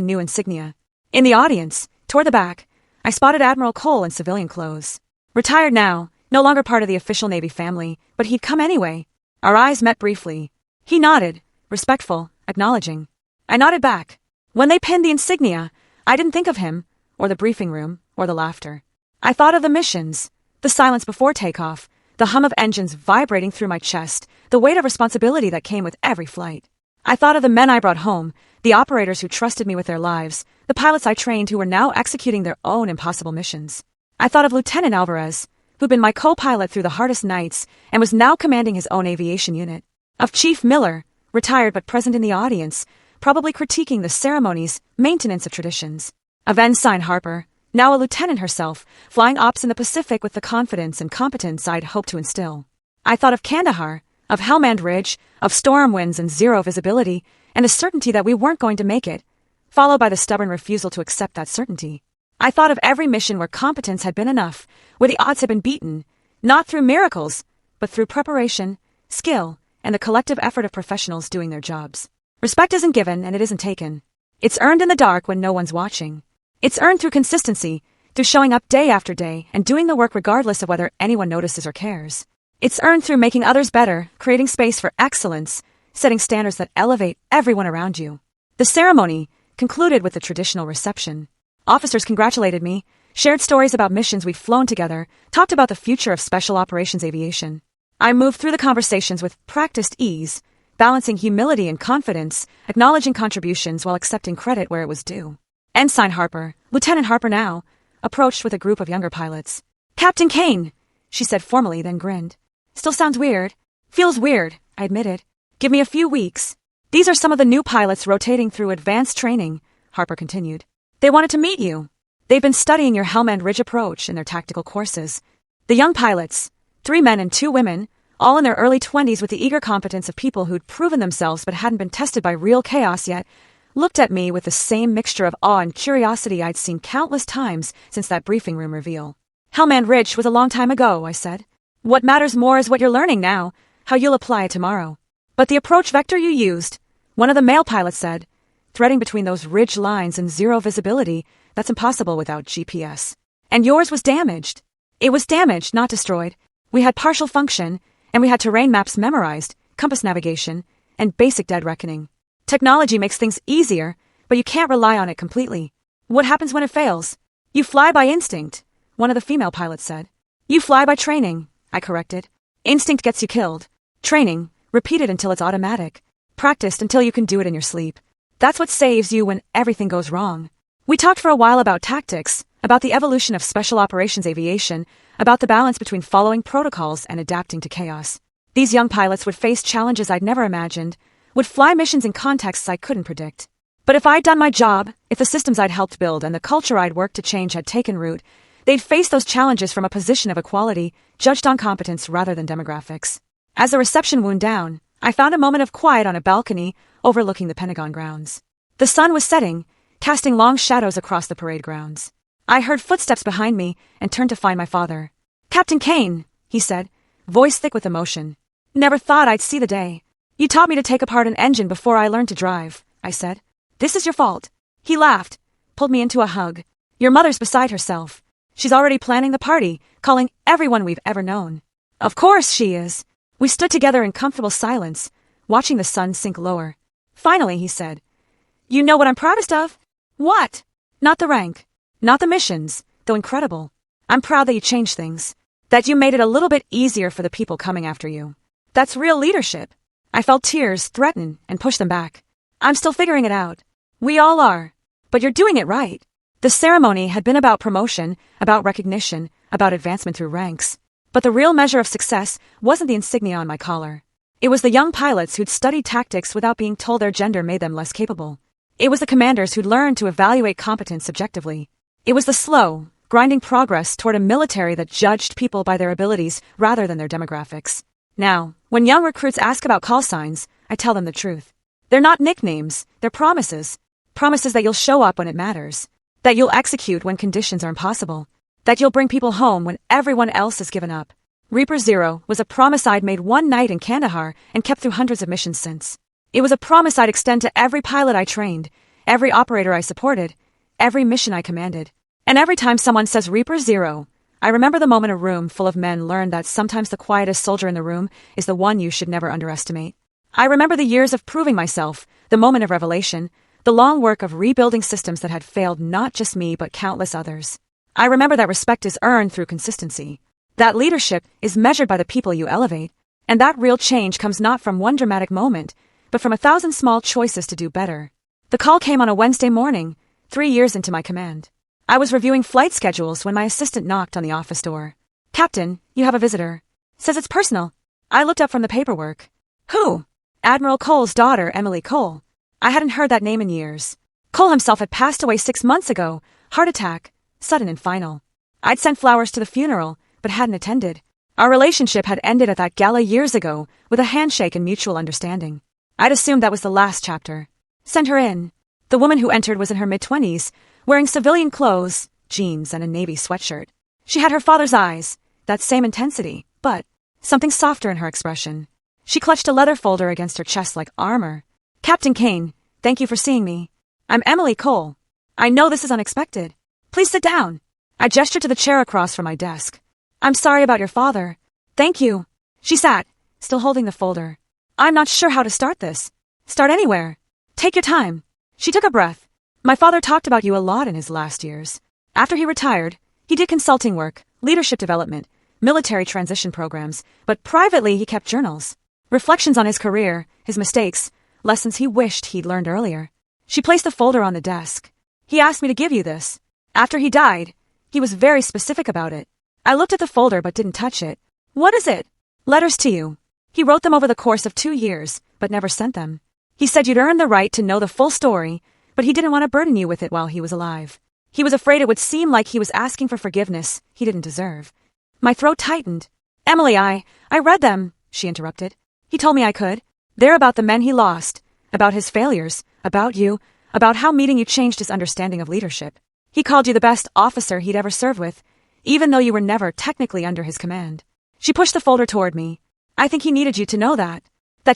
new insignia. In the audience, toward the back, I spotted Admiral Cole in civilian clothes. Retired now, no longer part of the official Navy family, but he'd come anyway. Our eyes met briefly. He nodded, respectful, acknowledging. I nodded back. When they pinned the insignia, I didn't think of him, or the briefing room, or the laughter. I thought of the missions, the silence before takeoff, the hum of engines vibrating through my chest, the weight of responsibility that came with every flight. I thought of the men I brought home, the operators who trusted me with their lives, the pilots I trained who were now executing their own impossible missions. I thought of Lieutenant Alvarez, who'd been my co-pilot through the hardest nights and was now commanding his own aviation unit. Of Chief Miller, retired but present in the audience, probably critiquing the ceremony's maintenance of traditions. Of Ensign Harper, now a lieutenant herself, flying ops in the Pacific with the confidence and competence I'd hoped to instill. I thought of Kandahar, of Helmand Ridge, of storm winds and zero visibility, and a certainty that we weren't going to make it, followed by the stubborn refusal to accept that certainty. I thought of every mission where competence had been enough, where the odds had been beaten, not through miracles, but through preparation, skill, and the collective effort of professionals doing their jobs. Respect isn't given and it isn't taken. It's earned in the dark when no one's watching. It's earned through consistency, through showing up day after day and doing the work regardless of whether anyone notices or cares. It's earned through making others better, creating space for excellence, setting standards that elevate everyone around you. The ceremony concluded with the traditional reception. Officers congratulated me, shared stories about missions we'd flown together, talked about the future of special operations aviation. I moved through the conversations with practiced ease, balancing humility and confidence, acknowledging contributions while accepting credit where it was due. Ensign Harper, Lieutenant Harper now, approached with a group of younger pilots. "Captain Kane," she said formally, then grinned. "Still sounds weird." "Feels weird," I admitted. "Give me a few weeks." "These are some of the new pilots rotating through advanced training," Harper continued. "They wanted to meet you. They've been studying your Helmand Ridge approach in their tactical courses." The young pilots, 3 men and 2 women, all in their early 20s with the eager competence of people who'd proven themselves but hadn't been tested by real chaos yet, looked at me with the same mixture of awe and curiosity I'd seen countless times since that briefing room reveal. "Helmand Ridge was a long time ago," I said. "What matters more is what you're learning now, how you'll apply it tomorrow." "But the approach vector you used," one of the male pilots said, "threading between those ridge lines and zero visibility, that's impossible without GPS. And yours was damaged." "It was damaged, not destroyed. We had partial function, and we had terrain maps memorized, compass navigation, and basic dead reckoning. Technology makes things easier, but you can't rely on it completely. What happens when it fails? You fly by instinct," one of the female pilots said. "You fly by training," I corrected. "Instinct gets you killed. Training, repeated until it's automatic. Practiced until you can do it in your sleep. That's what saves you when everything goes wrong." We talked for a while about tactics, about the evolution of special operations aviation, about the balance between following protocols and adapting to chaos. These young pilots would face challenges I'd never imagined, would fly missions in contexts I couldn't predict. But if I'd done my job, if the systems I'd helped build and the culture I'd worked to change had taken root, they'd face those challenges from a position of equality, judged on competence rather than demographics. As the reception wound down, I found a moment of quiet on a balcony overlooking the Pentagon grounds. The sun was setting, casting long shadows across the parade grounds. I heard footsteps behind me and turned to find my father. "Captain Kane," he said, voice thick with emotion. "Never thought I'd see the day. You taught me to take apart an engine before I learned to drive," I said. "This is your fault." He laughed, pulled me into a hug. "Your mother's beside herself. She's already planning the party, calling everyone we've ever known." "Of course she is." We stood together in comfortable silence, watching the sun sink lower. Finally, he said, "You know what I'm proudest of?" "What?" "Not the rank. Not the missions, though incredible. I'm proud that you changed things. That you made it a little bit easier for the people coming after you. That's real leadership." I felt tears threaten and pushed them back. "I'm still figuring it out." "We all are. But you're doing it right." The ceremony had been about promotion, about recognition, about advancement through ranks. But the real measure of success wasn't the insignia on my collar. It was the young pilots who'd studied tactics without being told their gender made them less capable. It was the commanders who'd learned to evaluate competence objectively. It was the slow, grinding progress toward a military that judged people by their abilities rather than their demographics. Now, when young recruits ask about call signs, I tell them the truth. They're not nicknames, they're promises. Promises that you'll show up when it matters. That you'll execute when conditions are impossible. That you'll bring people home when everyone else has given up. Reaper Zero was a promise I'd made one night in Kandahar and kept through hundreds of missions since. It was a promise I'd extend to every pilot I trained, every operator I supported, every mission I commanded. And every time someone says Reaper Zero, I remember the moment a room full of men learned that sometimes the quietest soldier in the room is the one you should never underestimate. I remember the years of proving myself, the moment of revelation, the long work of rebuilding systems that had failed not just me but countless others. I remember that respect is earned through consistency. That leadership is measured by the people you elevate, and that real change comes not from one dramatic moment, but from 1,000 small choices to do better. The call came on a Wednesday morning, 3 years into my command. I was reviewing flight schedules when my assistant knocked on the office door. "Captain, you have a visitor. Says it's personal." I looked up from the paperwork. "Who?" "Admiral Cole's daughter, Emily Cole." I hadn't heard that name in years. Cole himself had passed away 6 months ago, heart attack, sudden and final. I'd sent flowers to the funeral, but hadn't attended. Our relationship had ended at that gala years ago, with a handshake and mutual understanding. I'd assumed that was the last chapter. "Send her in." The woman who entered was in her mid-20s, wearing civilian clothes, jeans, and a navy sweatshirt. She had her father's eyes, that same intensity, but something softer in her expression. She clutched a leather folder against her chest like armor. "Captain Kane, thank you for seeing me. I'm Emily Cole. I know this is unexpected. Please sit down." I gestured to the chair across from my desk. "I'm sorry about your father." "Thank you." She sat, still holding the folder. "I'm not sure how to start this." "Start anywhere. Take your time." She took a breath. "My father talked about you a lot in his last years. After he retired, he did consulting work, leadership development, military transition programs, but privately he kept journals. Reflections on his career, his mistakes, lessons he wished he'd learned earlier." She placed the folder on the desk. "He asked me to give you this. After he died, he was very specific about it." I looked at the folder but didn't touch it. "What is it?" "Letters to you. He wrote them over the course of 2 years, but never sent them. He said you'd earned the right to know the full story, but he didn't want to burden you with it while he was alive. He was afraid it would seem like he was asking for forgiveness he didn't deserve." My throat tightened. "Emily, I read them," she interrupted. "He told me I could. They're about the men he lost, about his failures, about you, about how meeting you changed his understanding of leadership. He called you the best officer he'd ever served with, even though you were never technically under his command." She pushed the folder toward me. "I think he needed you to know that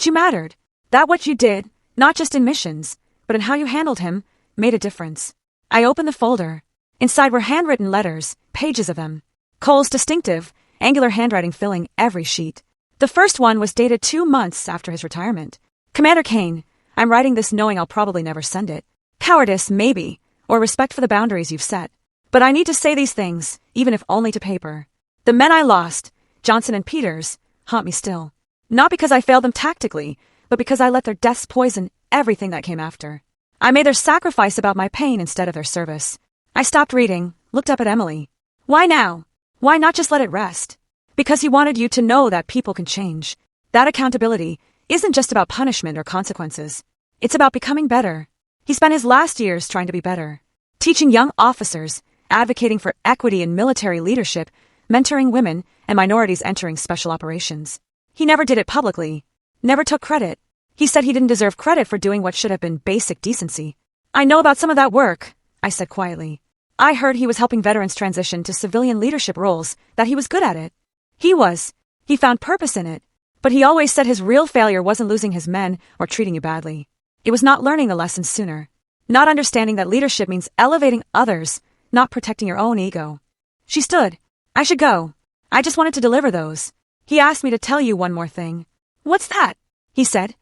you mattered, that what you did, not just in missions, but in how you handled him, made a difference." I opened the folder. Inside were handwritten letters, pages of them. Cole's distinctive, angular handwriting filling every sheet. The first one was dated 2 months after his retirement. "Commander Kane, I'm writing this knowing I'll probably never send it. Cowardice, maybe, or respect for the boundaries you've set. But I need to say these things, even if only to paper. The men I lost, Johnson and Peters, haunt me still. Not because I failed them tactically, but because I let their deaths poison everything that came after. I made their sacrifice about my pain instead of their service." I stopped reading, looked up at Emily. "Why now? Why not just let it rest?" "Because he wanted you to know that people can change. That accountability isn't just about punishment or consequences. It's about becoming better. He spent his last years trying to be better. Teaching young officers, advocating for equity in military leadership, mentoring women and minorities entering special operations. He never did it publicly, never took credit. He said he didn't deserve credit for doing what should have been basic decency." "I know about some of that work," I said quietly. "I heard he was helping veterans transition to civilian leadership roles, that he was good at it. He found purpose in it. But he always said his real failure wasn't losing his men or treating you badly. It was not learning the lessons sooner. Not understanding that leadership means elevating others, not protecting your own ego." She stood. "I should go. I just wanted to deliver those. He asked me to tell you one more thing." "What's that?" he said.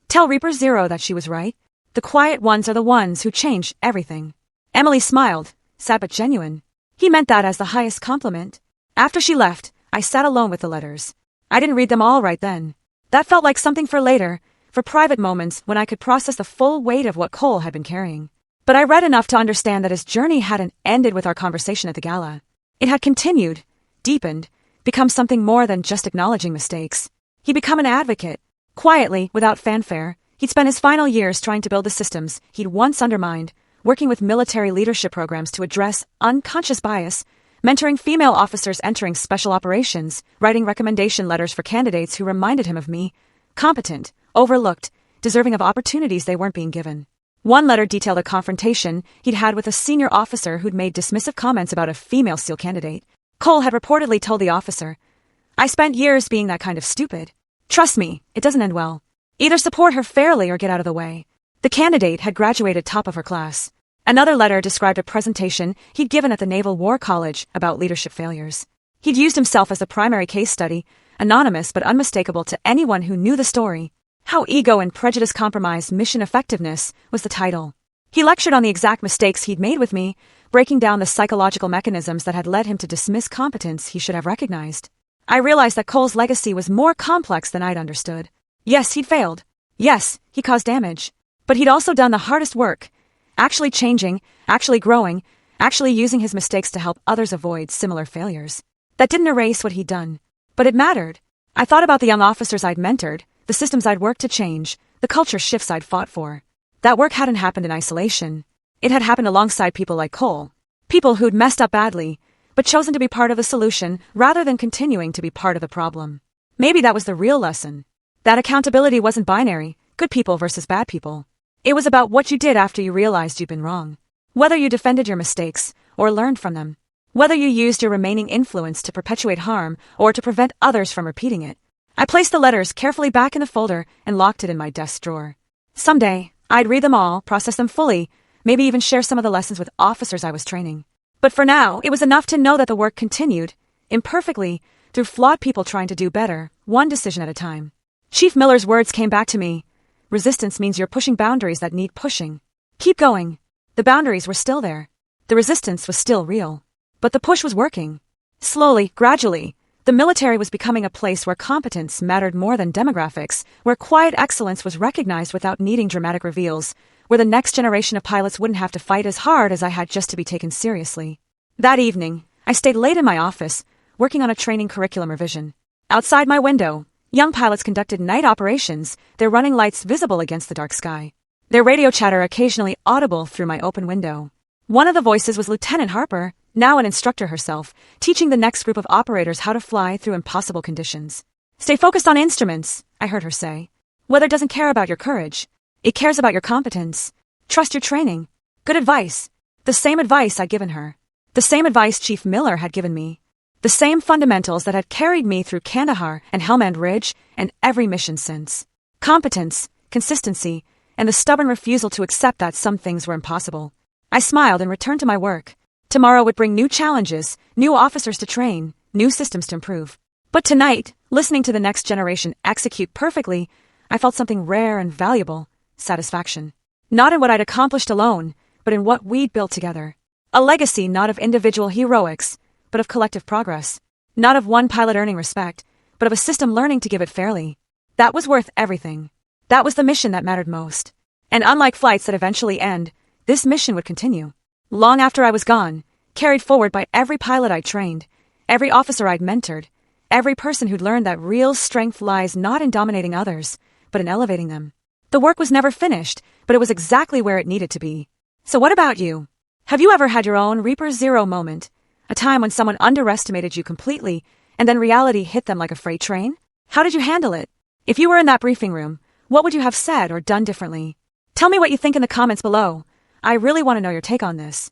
"Tell Reaper Zero that she was right. The quiet ones are the ones who change everything." Emily smiled, sad but genuine. He meant that as the highest compliment. After she left, I sat alone with the letters. I didn't read them all right then. That felt like something for later, for private moments when I could process the full weight of what Cole had been carrying. But I read enough to understand that his journey hadn't ended with our conversation at the gala. It had continued, deepened, become something more than just acknowledging mistakes. He'd become an advocate. Quietly, without fanfare, he'd spent his final years trying to build the systems he'd once undermined, working with military leadership programs to address unconscious bias, mentoring female officers entering special operations, writing recommendation letters for candidates who reminded him of me, competent, overlooked, deserving of opportunities they weren't being given. One letter detailed a confrontation he'd had with a senior officer who'd made dismissive comments about a female SEAL candidate. Cole had reportedly told the officer, "I spent years being that kind of stupid. Trust me, it doesn't end well. Either support her fairly or get out of the way." The candidate had graduated top of her class. Another letter described a presentation he'd given at the Naval War College about leadership failures. He'd used himself as the primary case study, anonymous but unmistakable to anyone who knew the story. "How Ego and Prejudice Compromised Mission Effectiveness" was the title. He lectured on the exact mistakes he'd made with me, breaking down the psychological mechanisms that had led him to dismiss competence he should have recognized. I realized that Cole's legacy was more complex than I'd understood. Yes, he'd failed. Yes, he caused damage. But he'd also done the hardest work. Actually changing, actually growing, actually using his mistakes to help others avoid similar failures. That didn't erase what he'd done. But it mattered. I thought about the young officers I'd mentored, the systems I'd worked to change, the culture shifts I'd fought for. That work hadn't happened in isolation. It had happened alongside people like Cole. People who'd messed up badly, but chosen to be part of the solution rather than continuing to be part of the problem. Maybe that was the real lesson. That accountability wasn't binary, good people versus bad people. It was about what you did after you realized you'd been wrong. Whether you defended your mistakes or learned from them. Whether you used your remaining influence to perpetuate harm or to prevent others from repeating it. I placed the letters carefully back in the folder and locked it in my desk drawer. Someday, I'd read them all, process them fully, maybe even share some of the lessons with officers I was training. But for now, it was enough to know that the work continued, imperfectly, through flawed people trying to do better, one decision at a time. Chief Miller's words came back to me. Resistance means you're pushing boundaries that need pushing. Keep going. The boundaries were still there. The resistance was still real. But the push was working. Slowly, gradually, the military was becoming a place where competence mattered more than demographics, where quiet excellence was recognized without needing dramatic reveals, where the next generation of pilots wouldn't have to fight as hard as I had just to be taken seriously. That evening, I stayed late in my office, working on a training curriculum revision. Outside my window, young pilots conducted night operations, their running lights visible against the dark sky. Their radio chatter occasionally audible through my open window. One of the voices was Lieutenant Harper, now an instructor herself, teaching the next group of operators how to fly through impossible conditions. Stay focused on instruments, I heard her say. Weather doesn't care about your courage. It cares about your competence. Trust your training. Good advice. The same advice I'd given her. The same advice Chief Miller had given me. The same fundamentals that had carried me through Kandahar and Helmand Ridge and every mission since. Competence, consistency, and the stubborn refusal to accept that some things were impossible. I smiled and returned to my work. Tomorrow would bring new challenges, new officers to train, new systems to improve. But tonight, listening to the next generation execute perfectly, I felt something rare and valuable, satisfaction. Not in what I'd accomplished alone, but in what we'd built together. A legacy not of individual heroics, but of collective progress. Not of one pilot earning respect, but of a system learning to give it fairly. That was worth everything. That was the mission that mattered most. And unlike flights that eventually end, this mission would continue. Long after I was gone, carried forward by every pilot I'd trained, every officer I'd mentored, every person who'd learned that real strength lies not in dominating others, but in elevating them. The work was never finished, but it was exactly where it needed to be. So what about you? Have you ever had your own Reaper Zero moment? A time when someone underestimated you completely, and then reality hit them like a freight train? How did you handle it? If you were in that briefing room, what would you have said or done differently? Tell me what you think in the comments below. I really want to know your take on this.